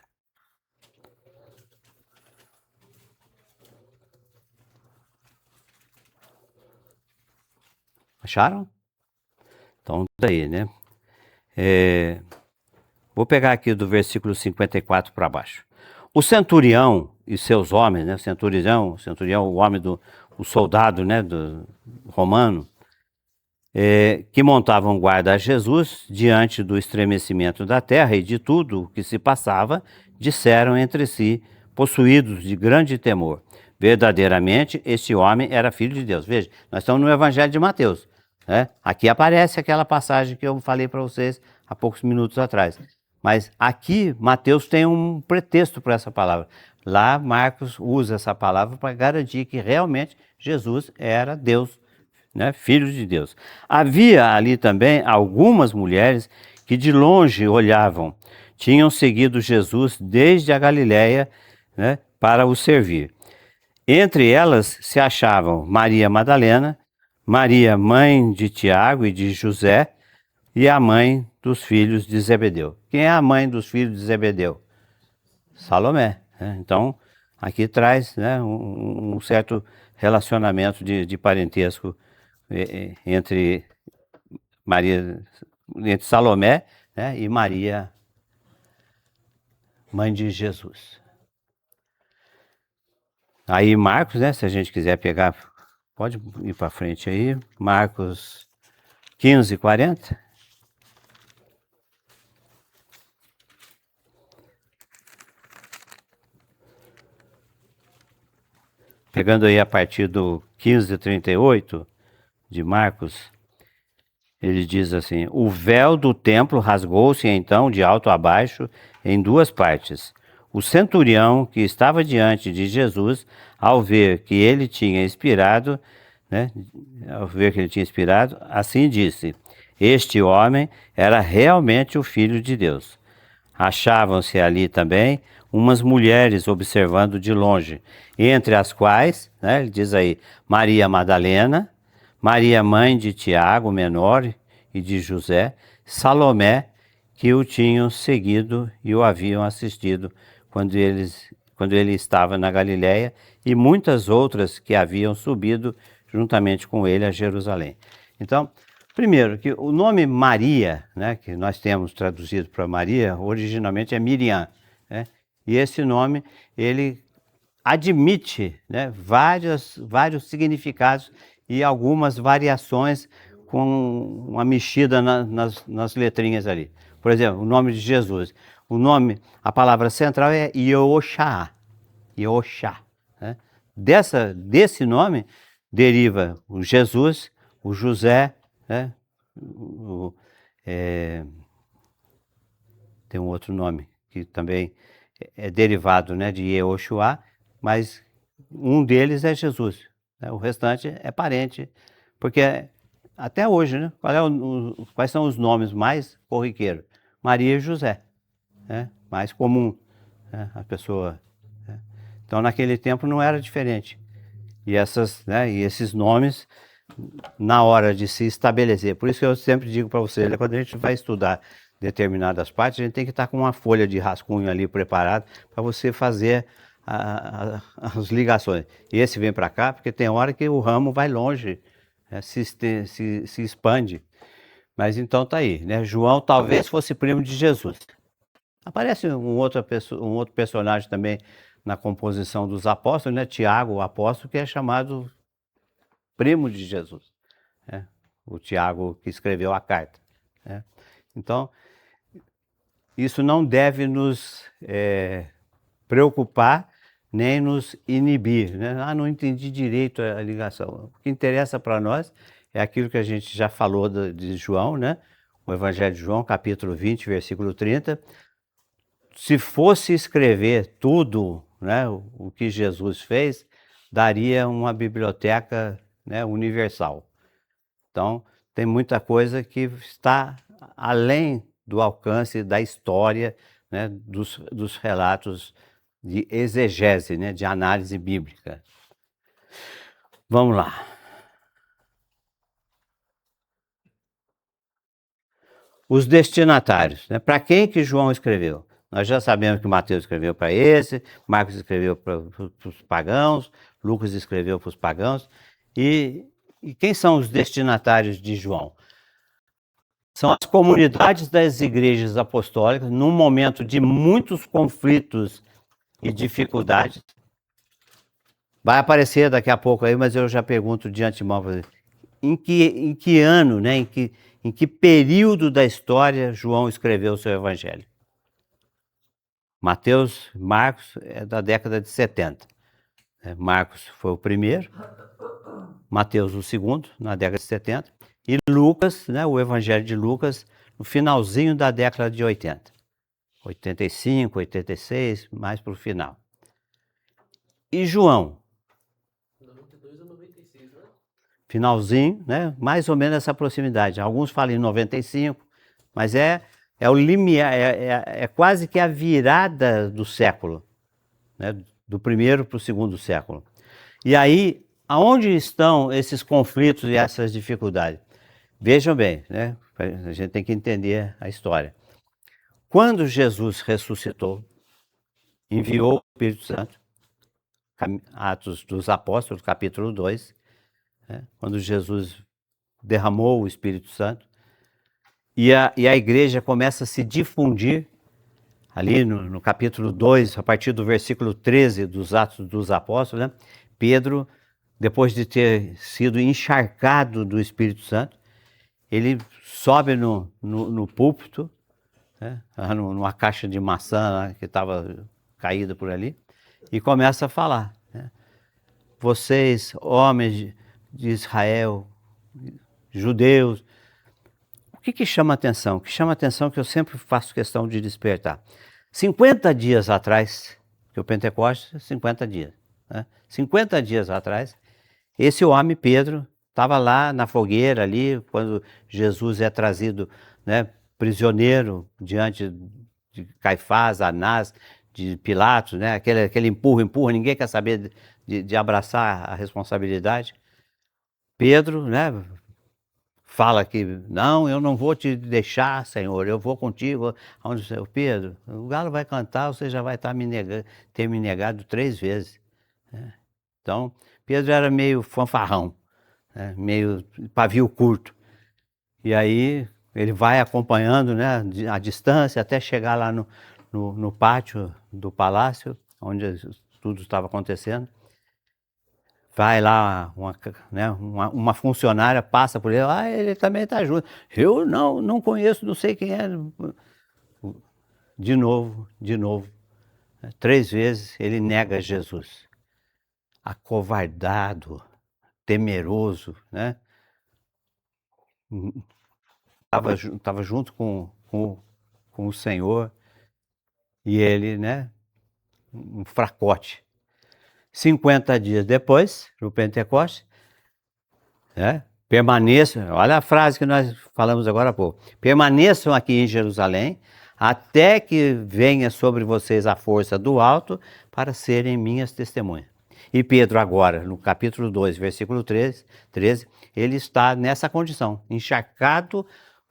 Acharam? Então, daí, né? Vou pegar aqui do versículo 54 para baixo. O centurião e seus homens, né? Centurião, o homem o soldado, né, do romano, que montavam guarda a Jesus diante do estremecimento da terra e de tudo o que se passava, disseram entre si, possuídos de grande temor: verdadeiramente este homem era filho de Deus. Veja, nós estamos no Evangelho de Mateus, né? Aqui aparece aquela passagem que eu falei para vocês há poucos minutos atrás. Mas aqui Mateus tem um pretexto para essa palavra. Lá Marcos usa essa palavra para garantir que realmente Jesus era Deus, né? Filho de Deus. Havia ali também algumas mulheres que de longe olhavam, tinham seguido Jesus desde a Galiléia, né, para o servir. Entre elas se achavam Maria Madalena, Maria, mãe de Tiago e de José, e a mãe dos filhos de Zebedeu. Quem é a mãe dos filhos de Zebedeu? Salomé. Né? Então, aqui traz, né, um certo relacionamento de parentesco entre Maria, entre Salomé, né, e Maria, mãe de Jesus. Aí Marcos, né, se a gente quiser pegar, pode ir para frente aí, Marcos 15:40. Pegando aí a partir do 15:38 de Marcos, ele diz assim: o véu do templo rasgou-se então de alto a baixo em duas partes. O centurião que estava diante de Jesus, ao ver que ele tinha expirado, né, assim disse: este homem era realmente o Filho de Deus. Achavam-se ali também umas mulheres observando de longe, entre as quais, né, ele diz aí, Maria Madalena, Maria mãe de Tiago, menor, e de José, Salomé, que o tinham seguido e o haviam assistido quando ele estava na Galiléia, e muitas outras que haviam subido juntamente com ele a Jerusalém. Então, primeiro, que o nome Maria, né, que nós temos traduzido para Maria, originalmente é Miriam, né? E esse nome, ele admite, né, vários significados e algumas variações com uma mexida nas letrinhas ali. Por exemplo, o nome de Jesus. A palavra central é Yoshá. Né? Desse nome deriva o Jesus, o José, né? Tem um outro nome que também é derivado, né, de Yehoshua, mas um deles é Jesus, né? O restante é parente, porque até hoje, né, quais são os nomes mais corriqueiros? Maria e José, né? Mais comum, né, a pessoa. Né? Então, naquele tempo não era diferente. E esses nomes, na hora de se estabelecer, por isso que eu sempre digo para você, quando a gente vai estudar determinadas partes, a gente tem que estar com uma folha de rascunho ali preparada para você fazer as ligações. E esse vem para cá, porque tem hora que o ramo vai longe, né, se expande. Mas então tá aí, né? João talvez fosse primo de Jesus. Aparece um outro personagem também na composição dos apóstolos, né? Tiago, o apóstolo, que é chamado primo de Jesus, né? O Tiago que escreveu a carta, né? Então, isso não deve nos preocupar nem nos inibir, né? Não entendi direito a ligação. O que interessa para nós é aquilo que a gente já falou de João, né? O Evangelho de João, capítulo 20, versículo 30. Se fosse escrever tudo, né, o que Jesus fez, daria uma biblioteca, né, universal. Então, tem muita coisa que está além do alcance da história, né, dos relatos de exegese, né, de análise bíblica. Vamos lá. Os destinatários, né? Para quem que João escreveu? Nós já sabemos que Mateus escreveu para esse, Marcos escreveu para os pagãos, Lucas escreveu para os pagãos. E quem são os destinatários de João? São as comunidades das igrejas apostólicas, num momento de muitos conflitos e dificuldades. Vai aparecer daqui a pouco aí, mas eu já pergunto de antemão para você. Em que ano, né, em que período da história João escreveu o seu evangelho? Marcos é da década de 70. Marcos foi o primeiro, Mateus o segundo, na década de 70, e Lucas, né, o evangelho de Lucas, no finalzinho da década de 80. 85, 86, mais para o final. E João? 92 a 96, né? Finalzinho, né? Mais ou menos essa proximidade. Alguns falam em 95, mas é o limiar, é quase que a virada do século, né? Do primeiro para o segundo século. E aí aonde estão esses conflitos e essas dificuldades? Vejam bem, né? A gente tem que entender a história. Quando Jesus ressuscitou, enviou o Espírito Santo, Atos dos Apóstolos, capítulo 2, né? Quando Jesus derramou o Espírito Santo, e a igreja começa a se difundir, ali no capítulo 2, a partir do versículo 13 dos Atos dos Apóstolos, né? Pedro, depois de ter sido encharcado do Espírito Santo, ele sobe no púlpito, né? Numa caixa de maçã, né? Que estava caída por ali, e começa a falar, né? Vocês, homens de Israel, judeus, o que chama atenção? O que chama atenção, que eu sempre faço questão de despertar. 50 dias atrás, que o Pentecostes, 50 dias, né? 50 dias atrás, esse homem, Pedro, estava lá na fogueira ali, quando Jesus é trazido, né, prisioneiro diante de Caifás, Anás, de Pilatos, né, aquele empurra, ninguém quer saber de abraçar a responsabilidade. Pedro, né, fala que, não, eu não vou te deixar, Senhor, eu vou contigo. Onde o Pedro, o galo vai cantar, você já vai estar ter me negado 3 vezes, né? Então, Pedro era meio fanfarrão, né, meio pavio curto. E aí ele vai acompanhando, né, a distância até chegar lá no pátio do palácio, onde tudo estava acontecendo. Vai lá, uma funcionária passa por ele, ele também está junto. Eu não conheço, não sei quem é. De novo, 3 vezes ele nega Jesus. Acovardado, temeroso, né? Tava junto com o Senhor, e ele, né, um fracote. 50 dias depois, no Pentecoste, né, permaneçam, olha a frase que nós falamos agora há pouco, permaneçam aqui em Jerusalém, até que venha sobre vocês a força do alto, para serem minhas testemunhas. E Pedro agora, no capítulo 2, versículo 13, ele está nessa condição, encharcado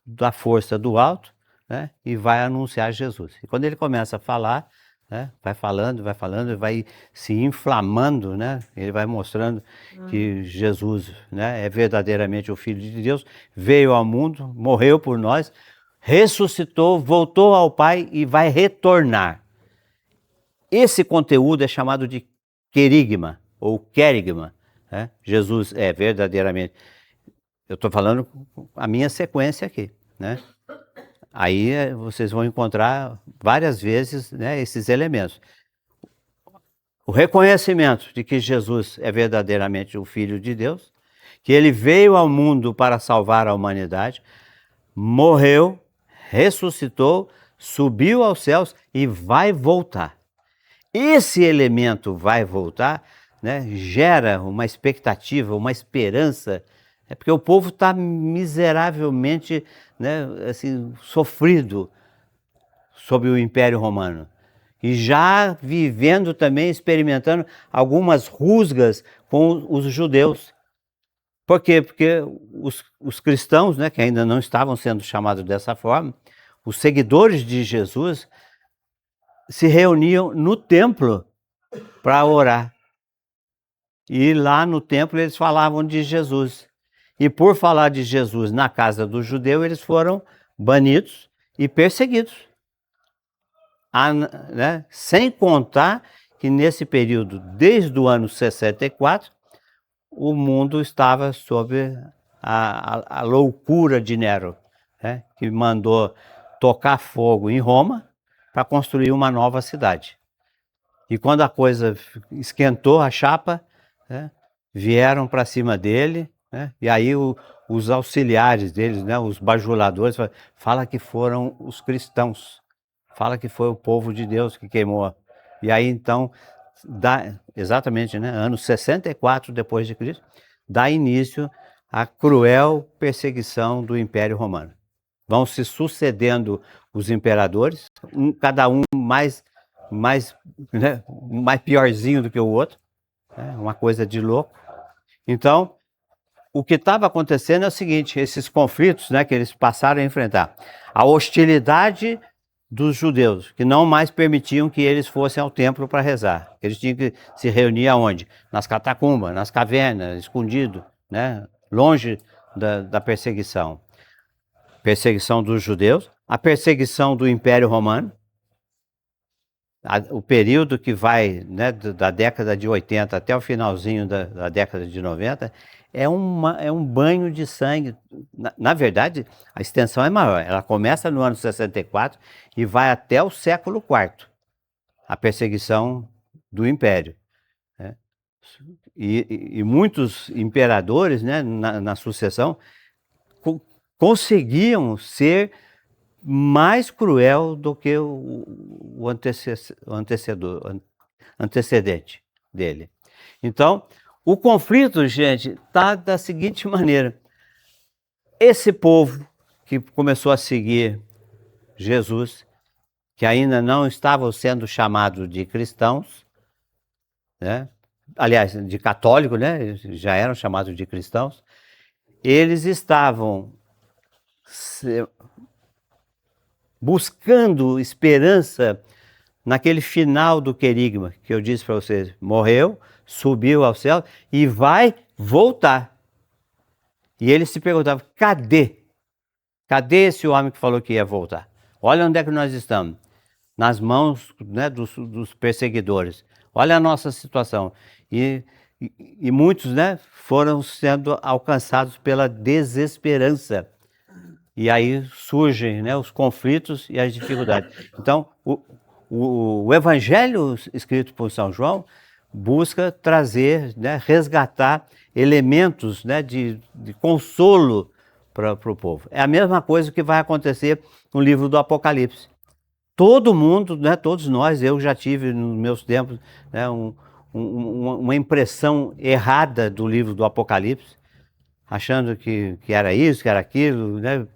da força do alto, né, e vai anunciar Jesus. E quando ele começa a falar, né, vai falando, vai se inflamando, né, ele vai mostrando que Jesus, né, é verdadeiramente o Filho de Deus, veio ao mundo, morreu por nós, ressuscitou, voltou ao Pai e vai retornar. Esse conteúdo é chamado de querigma ou querigma, né? Jesus é verdadeiramente, eu estou falando a minha sequência aqui, né? Aí vocês vão encontrar várias vezes, né, esses elementos. O reconhecimento de que Jesus é verdadeiramente o Filho de Deus, que ele veio ao mundo para salvar a humanidade, morreu, ressuscitou, subiu aos céus e vai voltar. Esse elemento vai voltar, né, gera uma expectativa, uma esperança, porque o povo está miseravelmente, né, assim, sofrido sob o Império Romano. E já vivendo também, experimentando algumas rusgas com os judeus. Por quê? Porque os cristãos, né, que ainda não estavam sendo chamados dessa forma, os seguidores de Jesus, se reuniam no templo para orar. E lá no templo eles falavam de Jesus. E por falar de Jesus na casa do judeu, eles foram banidos e perseguidos. Né? Sem contar que nesse período, desde o ano 64, o mundo estava sob a loucura de Nero, né? Que mandou tocar fogo em Roma para construir uma nova cidade. E quando a coisa esquentou a chapa, né, vieram para cima dele, né, e aí os auxiliares deles, né, os bajuladores, fala que foram os cristãos, fala que foi o povo de Deus que queimou. E aí então, exatamente, né, ano 64 depois de Cristo, dá início à cruel perseguição do Império Romano. Vão se sucedendo os imperadores, cada um mais, né, mais piorzinho do que o outro, né, uma coisa de louco. Então, o que estava acontecendo é o seguinte, esses conflitos, né, que eles passaram a enfrentar. A hostilidade dos judeus, que não mais permitiam que eles fossem ao templo para rezar. Eles tinham que se reunir aonde? Nas catacumbas, nas cavernas, escondido, né, longe da perseguição. Perseguição dos judeus, a perseguição do Império Romano, o período que vai, né, da década de 80 até o finalzinho da década de 90, é um banho de sangue. Na verdade, a extensão é maior. Ela começa no ano 64 e vai até o século IV, a perseguição do Império, né? E muitos imperadores, né, na sucessão, conseguiam ser mais cruel do que o antecedente dele. Então, o conflito, gente, está da seguinte maneira. Esse povo que começou a seguir Jesus, que ainda não estavam sendo chamados de cristãos, né? Aliás, de católicos, né? Já eram chamados de cristãos, eles estavam buscando esperança naquele final do querigma que eu disse para vocês. Morreu, subiu ao céu e vai voltar. E eles se perguntavam, cadê? Cadê esse homem que falou que ia voltar? Olha onde é que nós estamos. Nas mãos, né, dos perseguidores. Olha a nossa situação. E muitos, né, foram sendo alcançados pela desesperança. E aí surgem, né, os conflitos e as dificuldades. Então, o evangelho escrito por São João busca trazer, né, resgatar elementos, né, de consolo para o povo. É a mesma coisa que vai acontecer no livro do Apocalipse. Todo mundo, né, todos nós, eu já tive nos meus tempos, né, uma impressão errada do livro do Apocalipse, achando que era isso, que era aquilo, né,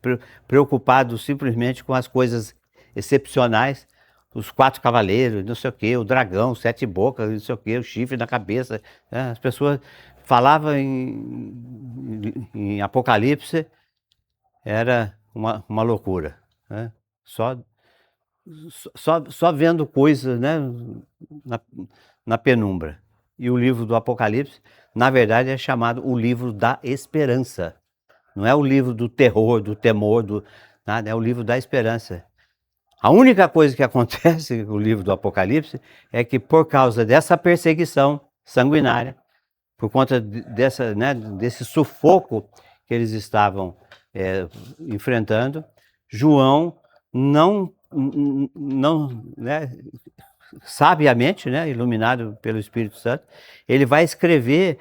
preocupado simplesmente com as coisas excepcionais, os 4 cavaleiros, não sei o quê, o dragão, 7 bocas, não sei o quê, o chifre na cabeça, né? As pessoas falavam em Apocalipse, era uma loucura, né? Só vendo coisas, né, na penumbra. E o livro do Apocalipse, na verdade, é chamado o livro da esperança. Não é o livro do terror, do temor, nada, é o livro da esperança. A única coisa que acontece no livro do Apocalipse é que, por causa dessa perseguição sanguinária, por conta desse sufoco que eles estavam enfrentando, João não, né, sabiamente, né, iluminado pelo Espírito Santo, ele vai escrever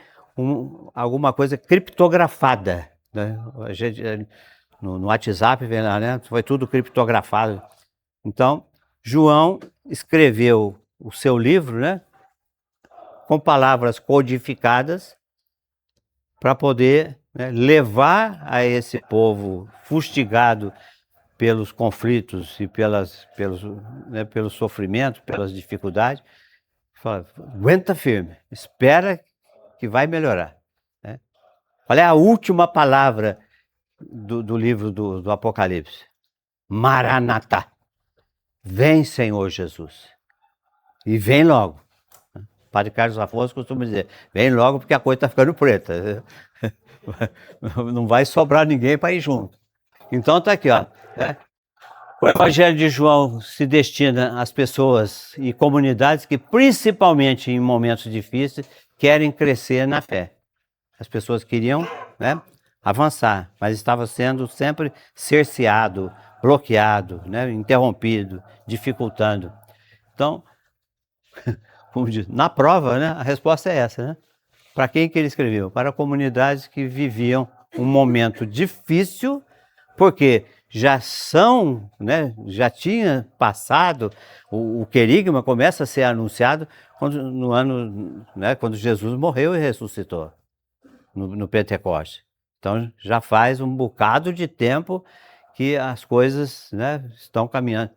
alguma coisa criptografada, né? A gente, no WhatsApp, vem lá, né, foi tudo criptografado. Então, João escreveu o seu livro, né, com palavras codificadas para poder, né, levar a esse povo fustigado pelos conflitos e pelo sofrimento, pelas dificuldades, fala, aguenta firme, espera que vai melhorar, né? Qual é a última palavra do livro do Apocalipse? Maranatá, vem Senhor Jesus, e vem logo. Padre Carlos Afonso costuma dizer, vem logo porque a coisa está ficando preta, não vai sobrar ninguém para ir junto. Então está aqui, ó. O Evangelho de João se destina às pessoas e comunidades que, principalmente em momentos difíceis, querem crescer na fé. As pessoas queriam, né, avançar, mas estava sendo sempre cerceado, bloqueado, né, interrompido, dificultando. Então, como diz, na prova, né, a resposta é essa, né? Para quem que ele escreveu? Para comunidades que viviam um momento difícil, porque já tinha passado, o querigma começa a ser anunciado no ano, né, quando Jesus morreu e ressuscitou, no Pentecoste. Então já faz um bocado de tempo que as coisas, né, estão caminhando.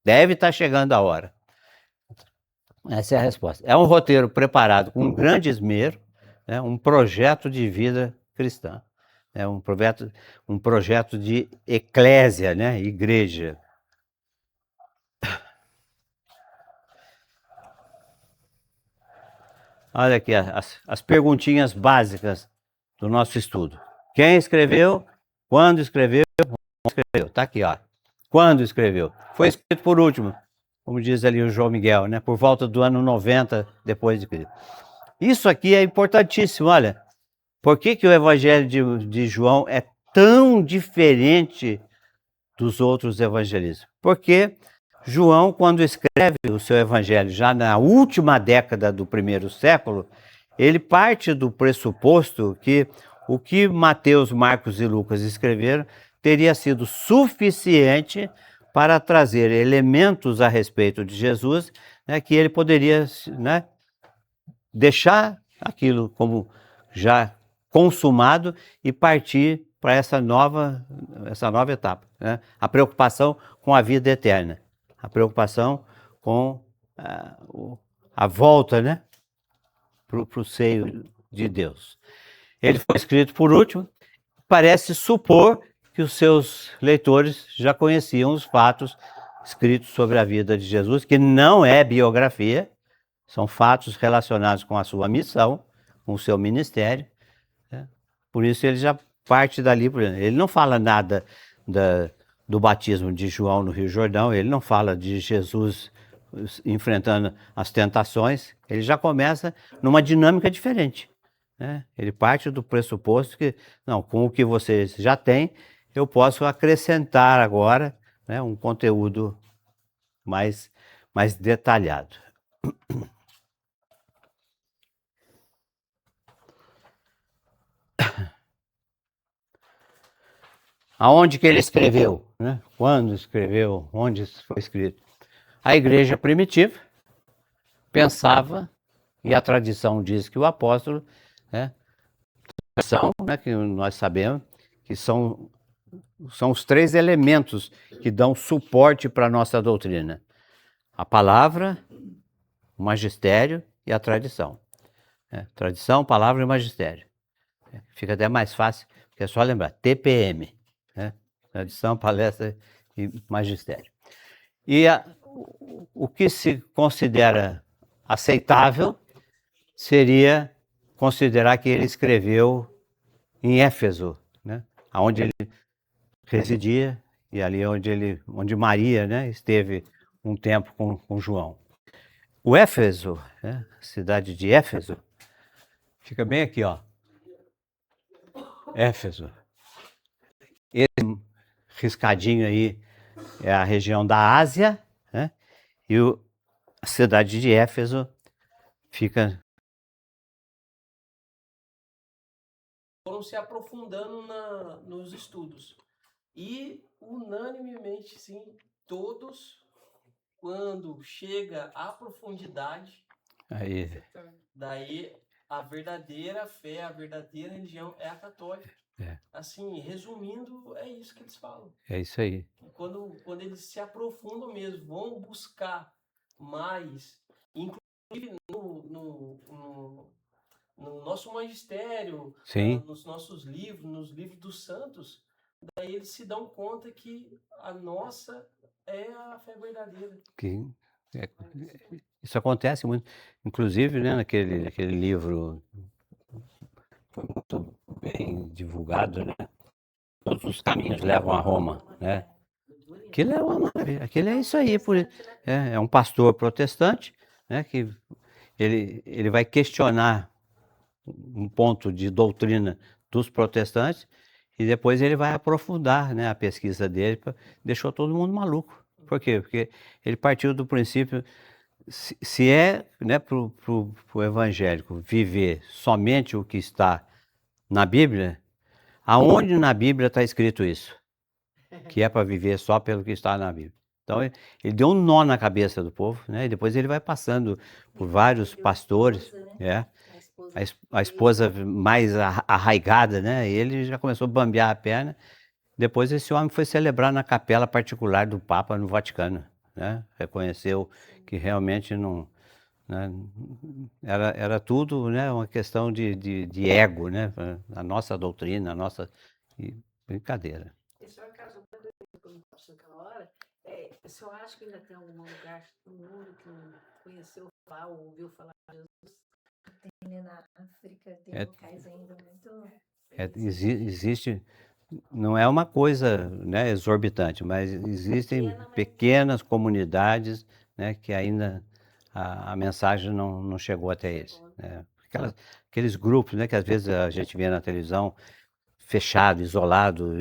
Deve estar chegando a hora. Essa é a resposta. É um roteiro preparado com grande esmero, né, um projeto de vida cristã, né, um projeto de eclésia, né, igreja. Olha aqui as perguntinhas básicas do nosso estudo. Quem escreveu? Quando escreveu? Escreveu. Tá aqui, ó. Quando escreveu? Foi escrito por último, como diz ali o João Miguel, né? Por volta do ano 90 depois de Cristo. Isso aqui é importantíssimo, olha. Por que que o Evangelho de João é tão diferente dos outros evangelistas? Porque João, quando escreve o seu evangelho, já na última década do primeiro século, ele parte do pressuposto que o que Mateus, Marcos e Lucas escreveram teria sido suficiente para trazer elementos a respeito de Jesus, né, que ele poderia, né, deixar aquilo como já consumado e partir para essa nova etapa, né? A preocupação com a vida eterna, a preocupação com a volta, né, para o seio de Deus. Ele foi escrito por último, parece supor que os seus leitores já conheciam os fatos escritos sobre a vida de Jesus, que não é biografia, são fatos relacionados com a sua missão, com o seu ministério, né? Por isso ele já parte dali. Ele não fala nada do batismo de João no Rio Jordão, ele não fala de Jesus enfrentando as tentações, ele já começa numa dinâmica diferente, né? Ele parte do pressuposto que, não, com o que vocês já têm, eu posso acrescentar agora, né, um conteúdo mais detalhado. Aonde que ele escreveu, né? Quando escreveu, onde foi escrito? A igreja primitiva pensava, e a tradição diz que o apóstolo, né, que nós sabemos que são os três elementos que dão suporte para a nossa doutrina: a palavra, o magistério e a tradição. Tradição, palavra e magistério. Fica até mais fácil, porque é só lembrar, TPM. Né? Tradição, palestra e magistério. E o que se considera aceitável seria considerar que ele escreveu em Éfeso, né? Onde ele residia e ali onde Maria, né, esteve um tempo com João. O Éfeso, né, cidade de Éfeso, fica bem aqui, ó. Éfeso. Esse riscadinho aí é a região da Ásia, né? E a cidade de Éfeso fica... Foram se aprofundando nos estudos. E, unanimemente, sim, todos, quando chega à profundidade, Aí, daí a verdadeira fé, a verdadeira religião é a católica. Assim, resumindo, é isso que eles falam. É isso aí. Quando eles se aprofundam mesmo, vão buscar mais, inclusive no nosso magistério, nos nossos livros, nos livros dos santos, daí eles se dão conta que a nossa é a fé verdadeira. Isso acontece muito, inclusive, né, naquele livro foi muito bem divulgado, né? Todos os caminhos levam a Roma, né? Aquilo é uma maravilha, aquilo é isso aí, é um pastor protestante, né, que ele vai questionar um ponto de doutrina dos protestantes e depois ele vai aprofundar, né, a pesquisa dele, deixou todo mundo maluco. Por quê? Porque ele partiu do princípio, se é, né, para o evangélico viver somente o que está na Bíblia, aonde na Bíblia está escrito isso? Que é para viver só pelo que está na Bíblia. Então ele deu um nó na cabeça do povo, né? E depois ele vai passando por vários pastores, né? A esposa mais arraigada, né? E ele já começou a bambear a perna. Depois esse homem foi celebrar na capela particular do Papa no Vaticano, né? Reconheceu que realmente né? Era tudo, né, uma questão de ego, né? A nossa doutrina, a nossa... Brincadeira. E o senhor casou naquela hora, o senhor acha que ainda tem algum lugar no mundo que não conheceu falar ou ouviu falar de Jesus? Tem na África, tem locais ainda muito... Existe, não é uma coisa, né, exorbitante, mas existem pequenas comunidades, né, que ainda a mensagem não chegou até eles, né? Aqueles grupos, né, que às vezes a gente vê na televisão, fechado, isolado,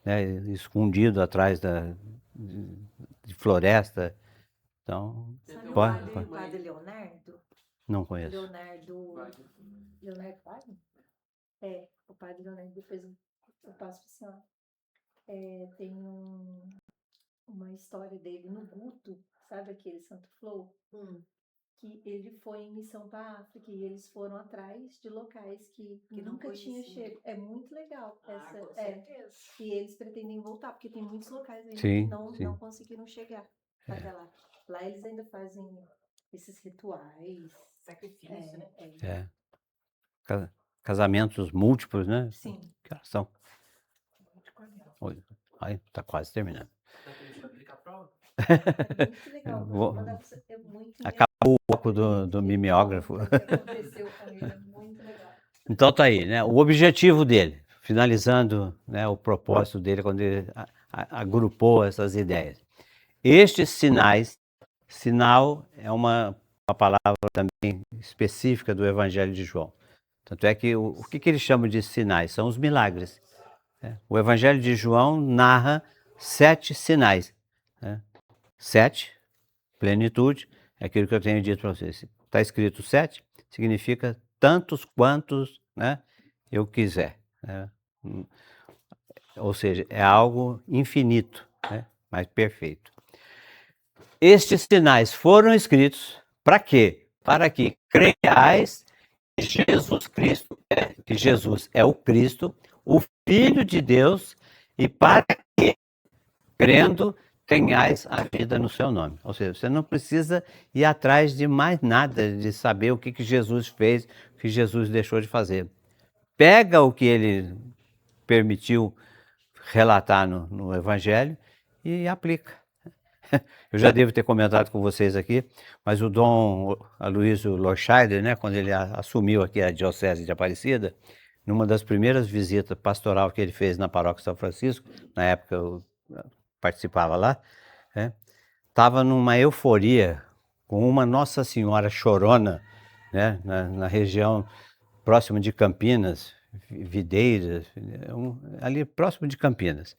né, escondido atrás de floresta. Então, sabe o padre Leonardo? Não conheço. Leonardo Padre? O padre Leonardo, depois eu passo para a senhora. Tem uma história dele no Guto, sabe aquele Santo Flow? Que ele foi em missão para a África e eles foram atrás de locais que nunca tinham chego. É muito legal. Com certeza. E eles pretendem voltar, porque tem muitos locais ainda Sim, que não conseguiram chegar até lá. Lá eles ainda fazem esses rituais. Sacrifício, né? Casamentos múltiplos, né? Sim. Que horas são? Ai, tá quase terminando. É muito legal. É muito Acabou o foco do mimeógrafo. O que aconteceu com ele é muito legal. Então tá aí, né? O objetivo dele, finalizando, né, o propósito dele quando ele agrupou essas ideias. Estes sinais, sinal é uma palavra também específica do Evangelho de João. Tanto é que o que ele chama de sinais? São os milagres. O Evangelho de João narra 7 sinais. 7, plenitude, é aquilo que eu tenho dito para vocês. Está escrito 7, significa tantos quantos, né, eu quiser. Né? Ou seja, é algo infinito, né, mas perfeito. Estes sinais foram escritos para quê? Para que creiais que Jesus é o Cristo, o Filho de Deus, e para que, crendo, tenhais a vida no seu nome. Ou seja, você não precisa ir atrás de mais nada, de saber o que Jesus fez, o que Jesus deixou de fazer. Pega o que ele permitiu relatar no Evangelho e aplica. Eu já devo ter comentado com vocês aqui, mas o Dom Aloysio Lorscheider, né, quando ele assumiu aqui a Diocese de Aparecida, numa das primeiras visitas pastoral que ele fez na Paróquia São Francisco, na época eu participava lá, estava numa euforia com uma Nossa Senhora Chorona, né, na região próxima de Campinas, Videiras, ali próximo de Campinas.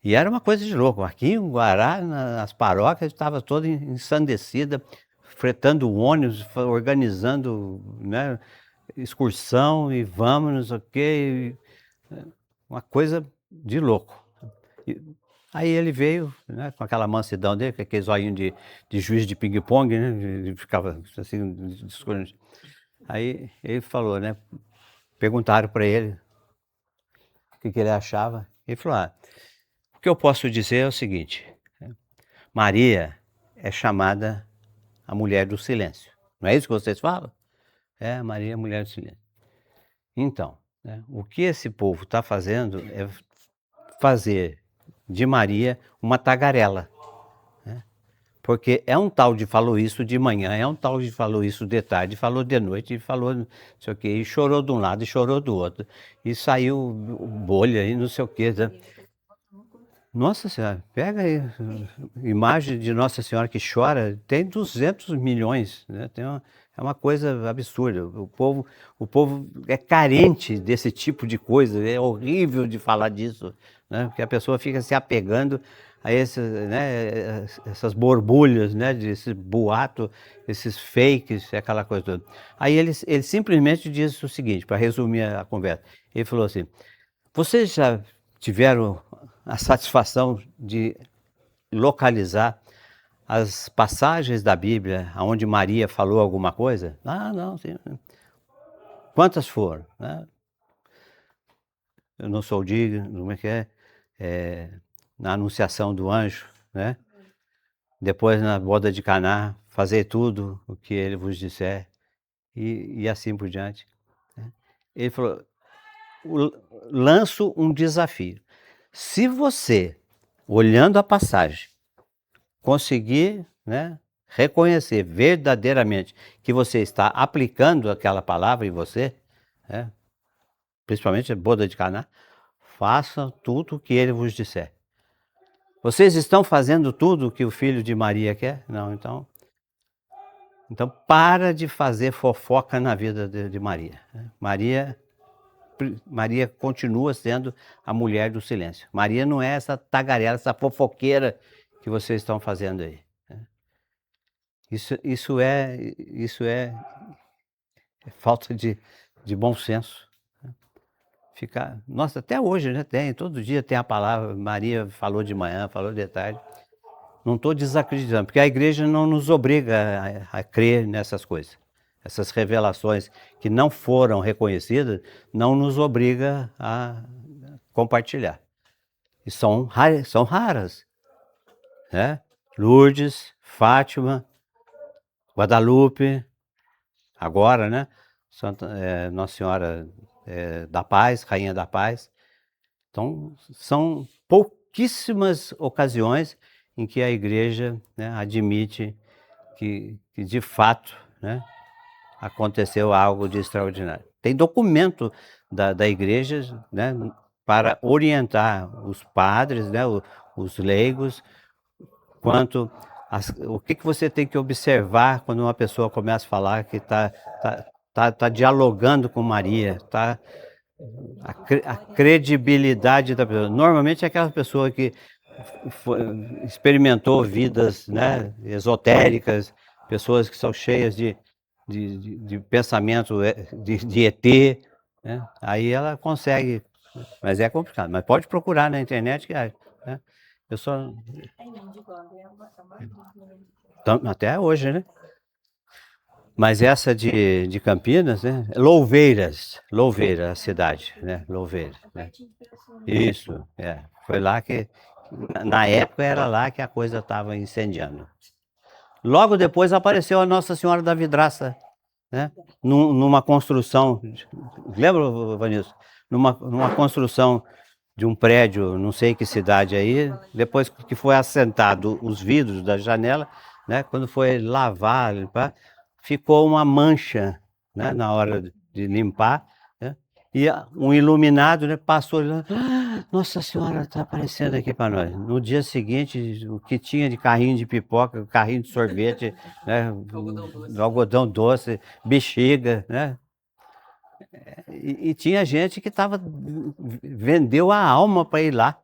E era uma coisa de louco. Aqui em Guará, nas paróquias, estava toda ensandecida, fretando ônibus, organizando, né, excursão e vamos, não sei o quê. Uma coisa de louco. Aí ele veio, né, com aquela mansidão dele, com aquele zoinho de juiz de ping-pong, né? Ele ficava assim, discutindo. Aí ele falou, né? Perguntaram para ele o que ele achava. Ele falou: o que eu posso dizer é o seguinte: Maria é chamada a mulher do silêncio. Não é isso que vocês falam? Maria é a mulher do silêncio. Então, né, o que esse povo está fazendo é fazer de Maria uma tagarela. Né? Porque é um tal de falou isso de manhã, é um tal de falou isso de tarde, falou de noite, falou não sei o quê, e chorou de um lado e chorou do outro. E saiu bolha e não sei o quê. Né? Nossa Senhora, pega aí, imagem de Nossa Senhora que chora, tem 200 milhões, né? É uma coisa absurda. O povo é carente desse tipo de coisa, é horrível de falar disso, né? Porque a pessoa fica se apegando a essas borbulhas, né? Desse boato, esses fakes, aquela coisa toda. Aí ele simplesmente disse o seguinte, para resumir a conversa, ele falou assim: vocês já tiveram a satisfação de localizar as passagens da Bíblia onde Maria falou alguma coisa? Não, sim. Quantas foram? Né? Eu não sou digno, como é que é? Na anunciação do anjo, né? Depois na boda de Caná fazer tudo o que ele vos disser, e assim por diante, né. Ele falou, lanço um desafio. Se você, olhando a passagem, conseguir, né, reconhecer verdadeiramente que você está aplicando aquela palavra em você, né, principalmente a boda de Caná, faça tudo o que ele vos disser. Vocês estão fazendo tudo o que o filho de Maria quer? Não, então para de fazer fofoca na vida de Maria, né? Maria continua sendo a mulher do silêncio. Maria não é essa tagarela, essa fofoqueira que vocês estão fazendo aí, né? Isso é falta de bom senso, né? Nossa, até hoje, né, todo dia tem a palavra, Maria falou de manhã, falou de tarde. Não estou desacreditando, porque a igreja não nos obriga a crer nessas coisas. Essas revelações que não foram reconhecidas, não nos obriga a compartilhar. E são raras, né? Lourdes, Fátima, Guadalupe, agora, né? Nossa Senhora da Paz, Rainha da Paz. Então, são pouquíssimas ocasiões em que a igreja, né, admite que de fato, né, aconteceu algo de extraordinário. Tem documento da igreja, né, para orientar os padres, né, os leigos, quanto o que você tem que observar quando uma pessoa começa a falar que tá dialogando com Maria, a credibilidade da pessoa. Normalmente é aquela pessoa que experimentou vidas, né, esotéricas, pessoas que são cheias de pensamento de ET, né? Aí ela consegue, mas é complicado. Mas pode procurar na internet que né? Eu só até hoje, né? Mas essa de Campinas, né? Louveira, a cidade, né? Louveira, né? Isso, foi lá que, na época era lá que a coisa estava incendiando. Logo depois apareceu a Nossa Senhora da Vidraça, né? Numa construção, lembra, Vanilson? Numa construção de um prédio, não sei que cidade aí, depois que foi assentado os vidros da janela, né? Quando foi lavar, limpar, ficou uma mancha, né? Na hora de limpar, né? E um iluminado, né, passou, Nossa Senhora está aparecendo aqui para nós. No dia seguinte, o que tinha de carrinho de pipoca, carrinho de sorvete, né, algodão doce, bexiga, né? E tinha gente que vendeu a alma para ir lá.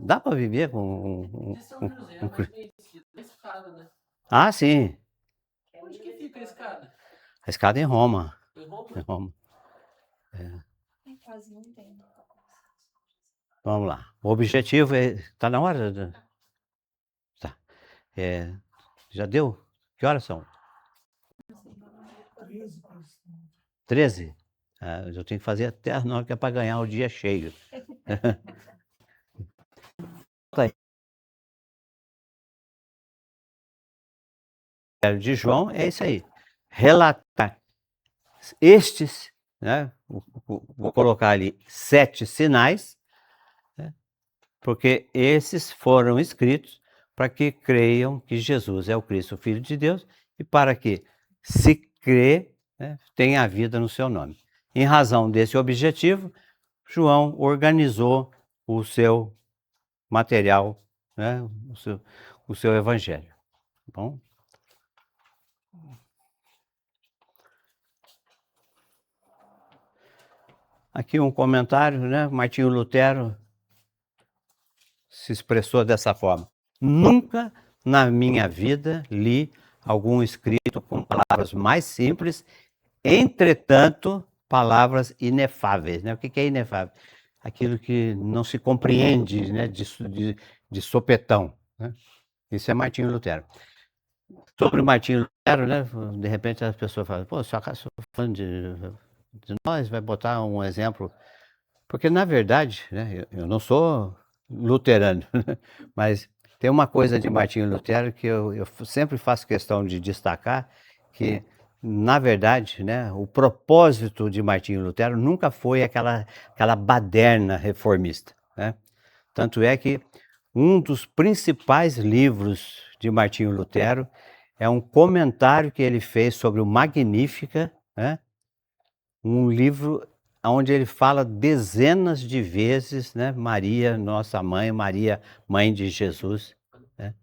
Dá para viver com De São José é mais conhecido, a escada, né? Ah, sim. Onde que fica a escada? A escada em Roma. Em Roma? Em Roma. Quase não tem. Vamos lá. O objetivo é. Está na hora? Tá. Já deu? Que horas são? 13? Eu tenho que fazer até as 9, que é para ganhar o dia cheio. De João é isso aí. Relatar estes, né? Vou colocar ali 7 sinais, né? Porque esses foram escritos para que creiam que Jesus é o Cristo, o Filho de Deus, e para que, se crê, né, tenha a vida no seu nome. Em razão desse objetivo, João organizou o seu material, né, o seu evangelho. Bom? Aqui um comentário, né? Martinho Lutero se expressou dessa forma: nunca na minha vida li algum escrito com palavras mais simples, entretanto, palavras inefáveis, né? O que é inefável? Aquilo que não se compreende, né, de sopetão, né? Isso é Martinho Lutero. Sobre o Martinho Lutero, né, de repente as pessoas falam, pô, só falando de nós, vai botar um exemplo, porque na verdade, né, eu não sou luterano, mas Tem uma coisa de Martinho Lutero que eu sempre faço questão de destacar, que, na verdade, né, o propósito de Martinho Lutero nunca foi aquela baderna reformista, né? Tanto é que um dos principais livros de Martinho Lutero é um comentário que ele fez sobre o Magnífica, né? Um livro onde ele fala dezenas de vezes, né? Maria, nossa mãe, Maria, mãe de Jesus, né?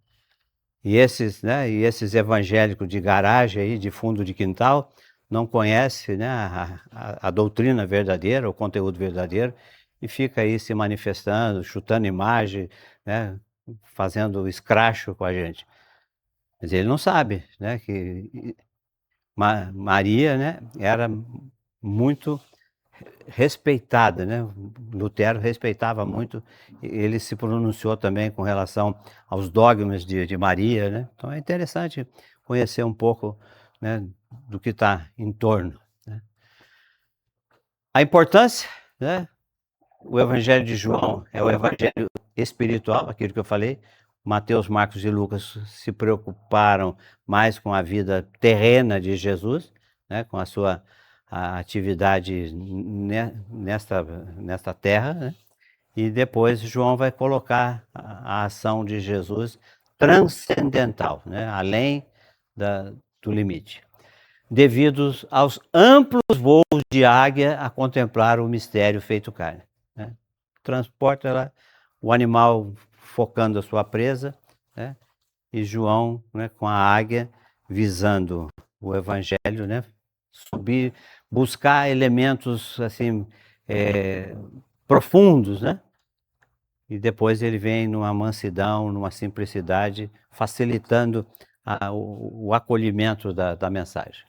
E esses evangélicos de garagem aí, de fundo de quintal, não conhecem, né, a doutrina verdadeira, o conteúdo verdadeiro, e fica aí se manifestando, chutando imagem, né, fazendo escracho com a gente. Mas ele não sabe, né, que Maria, né, era muito respeitada, né? Lutero respeitava muito, ele se pronunciou também com relação aos dogmas de Maria, né? Então é interessante conhecer um pouco, né, do que está em torno, né? A importância, né? O Evangelho de João é o Evangelho espiritual, aquilo que eu falei. Mateus, Marcos e Lucas se preocuparam mais com a vida terrena de Jesus, né, com a sua atividade nesta terra, né? E depois João vai colocar a ação de Jesus transcendental, né, além do limite, devido aos amplos voos de águia a contemplar o mistério feito carne, né? Transporta lá o animal focando a sua presa, né? E João, né, com a águia, visando o evangelho, né, subir, buscar elementos assim profundos, né? E depois ele vem numa mansidão, numa simplicidade, facilitando o acolhimento da mensagem.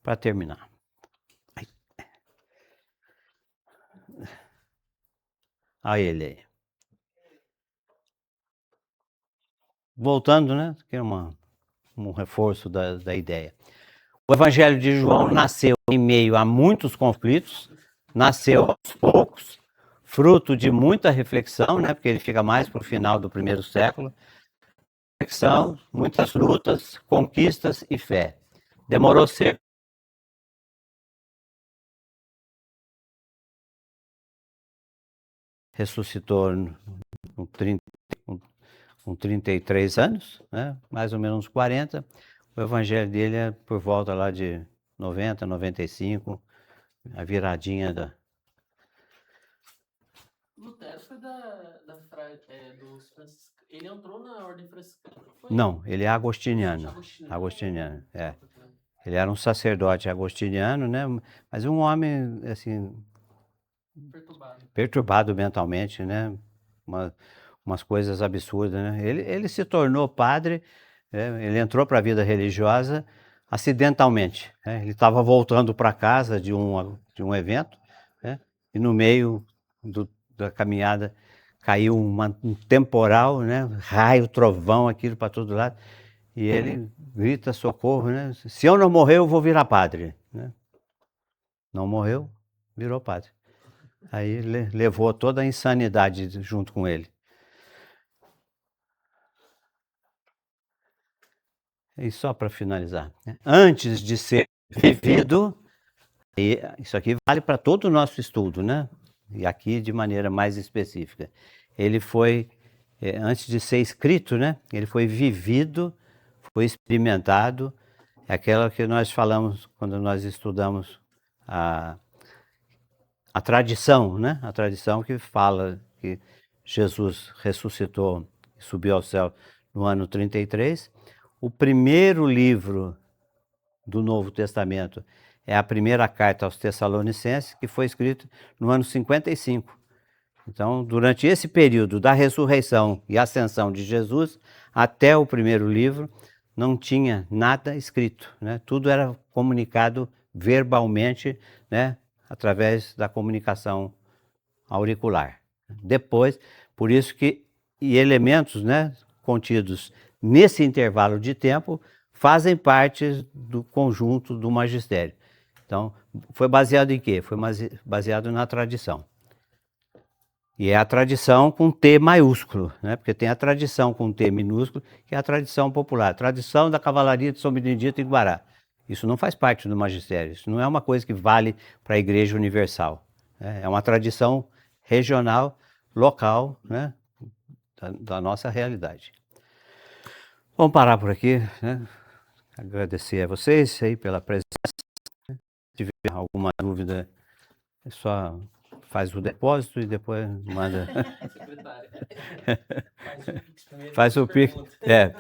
Para terminar. Olha ele aí. Voltando, né? Que é um reforço da ideia. O Evangelho de João nasceu em meio a muitos conflitos, nasceu aos poucos, fruto de muita reflexão, né? Porque ele fica mais para o final do primeiro século. Reflexão, muitas lutas, conquistas e fé. Demorou cerca ressuscitou com 33 anos, né? Mais ou menos uns 40. O evangelho dele é por volta lá de 90, 95, a viradinha da... Lutero foi dos franciscanos. Ele entrou na ordem franciscana? Não, ele é agostiniano. Agostiniano, é. Ele era um sacerdote agostiniano, né? Mas um homem, assim... Perturbado mentalmente, né? Umas coisas absurdas, né? Ele se tornou padre, ele entrou para a vida religiosa acidentalmente, né? Ele estava voltando para casa de um evento, né? E no meio da caminhada caiu um temporal, né? Raio, trovão, aquilo para todo lado, e ele grita socorro, né? Se eu não morrer, eu vou virar padre, né? Não morreu, virou padre. Aí levou toda a insanidade junto com ele. E só para finalizar, né? Antes de ser vivido, e isso aqui vale para todo o nosso estudo, né? E aqui de maneira mais específica. Ele foi, antes de ser escrito, né? Ele foi vivido, foi experimentado. É aquela que nós falamos quando nós estudamos a tradição, né? A tradição que fala que Jesus ressuscitou e subiu ao céu no ano 33. O primeiro livro do Novo Testamento é a primeira carta aos Tessalonicenses, que foi escrita no ano 55. Então, durante esse período da ressurreição e ascensão de Jesus, até o primeiro livro, não tinha nada escrito, né? Tudo era comunicado verbalmente, né? Através da comunicação auricular. Depois, por isso que elementos, né, contidos nesse intervalo de tempo fazem parte do conjunto do magistério. Então, foi baseado em quê? Foi baseado na tradição. E é a tradição com T maiúsculo, né? Porque tem a tradição com T minúsculo, que é a tradição popular. Tradição da Cavalaria de São Benedito em Guará. Isso não faz parte do magistério, isso não é uma coisa que vale para a Igreja Universal. Né? É uma tradição regional, local, né? Da nossa realidade. Vamos parar por aqui, né? Agradecer a vocês aí pela presença. Se tiver alguma dúvida, é só faz o depósito e depois manda. Secretária. Faz o Pix. É.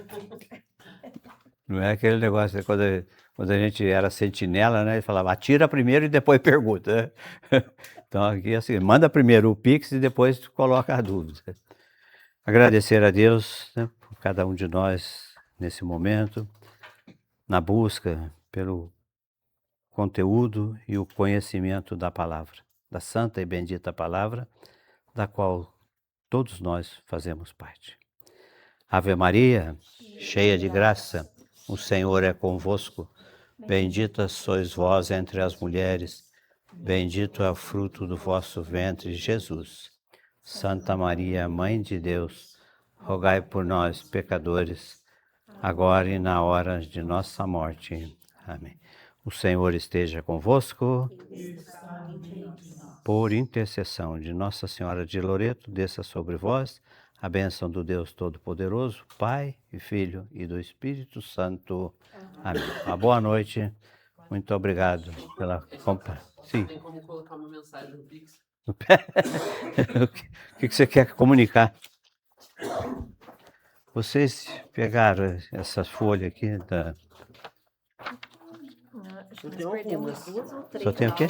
Não é aquele negócio, quando a gente era sentinela, né? Ele falava, atira primeiro e depois pergunta. Né? Então aqui assim, manda primeiro o Pix e depois coloca a dúvida. Agradecer a Deus, né, por cada um de nós nesse momento, na busca pelo conteúdo e o conhecimento da palavra, da santa e bendita palavra, da qual todos nós fazemos parte. Ave Maria, cheia de graça, o Senhor é convosco. Bendita sois vós entre as mulheres, bendito é o fruto do vosso ventre, Jesus. Santa Maria, Mãe de Deus, rogai por nós, pecadores, agora e na hora de nossa morte. Amém. O Senhor esteja convosco. Por intercessão de Nossa Senhora de Loreto, desça sobre vós a bênção do Deus Todo-Poderoso, Pai e Filho e do Espírito Santo. Amém. Uma boa noite. Muito obrigado pela companhia. Sim. Tem como colocar uma mensagem no Pix? O que você quer comunicar? Vocês pegaram essa folha aqui da... Nós perdemos 2 ou 3. Só tem o quê?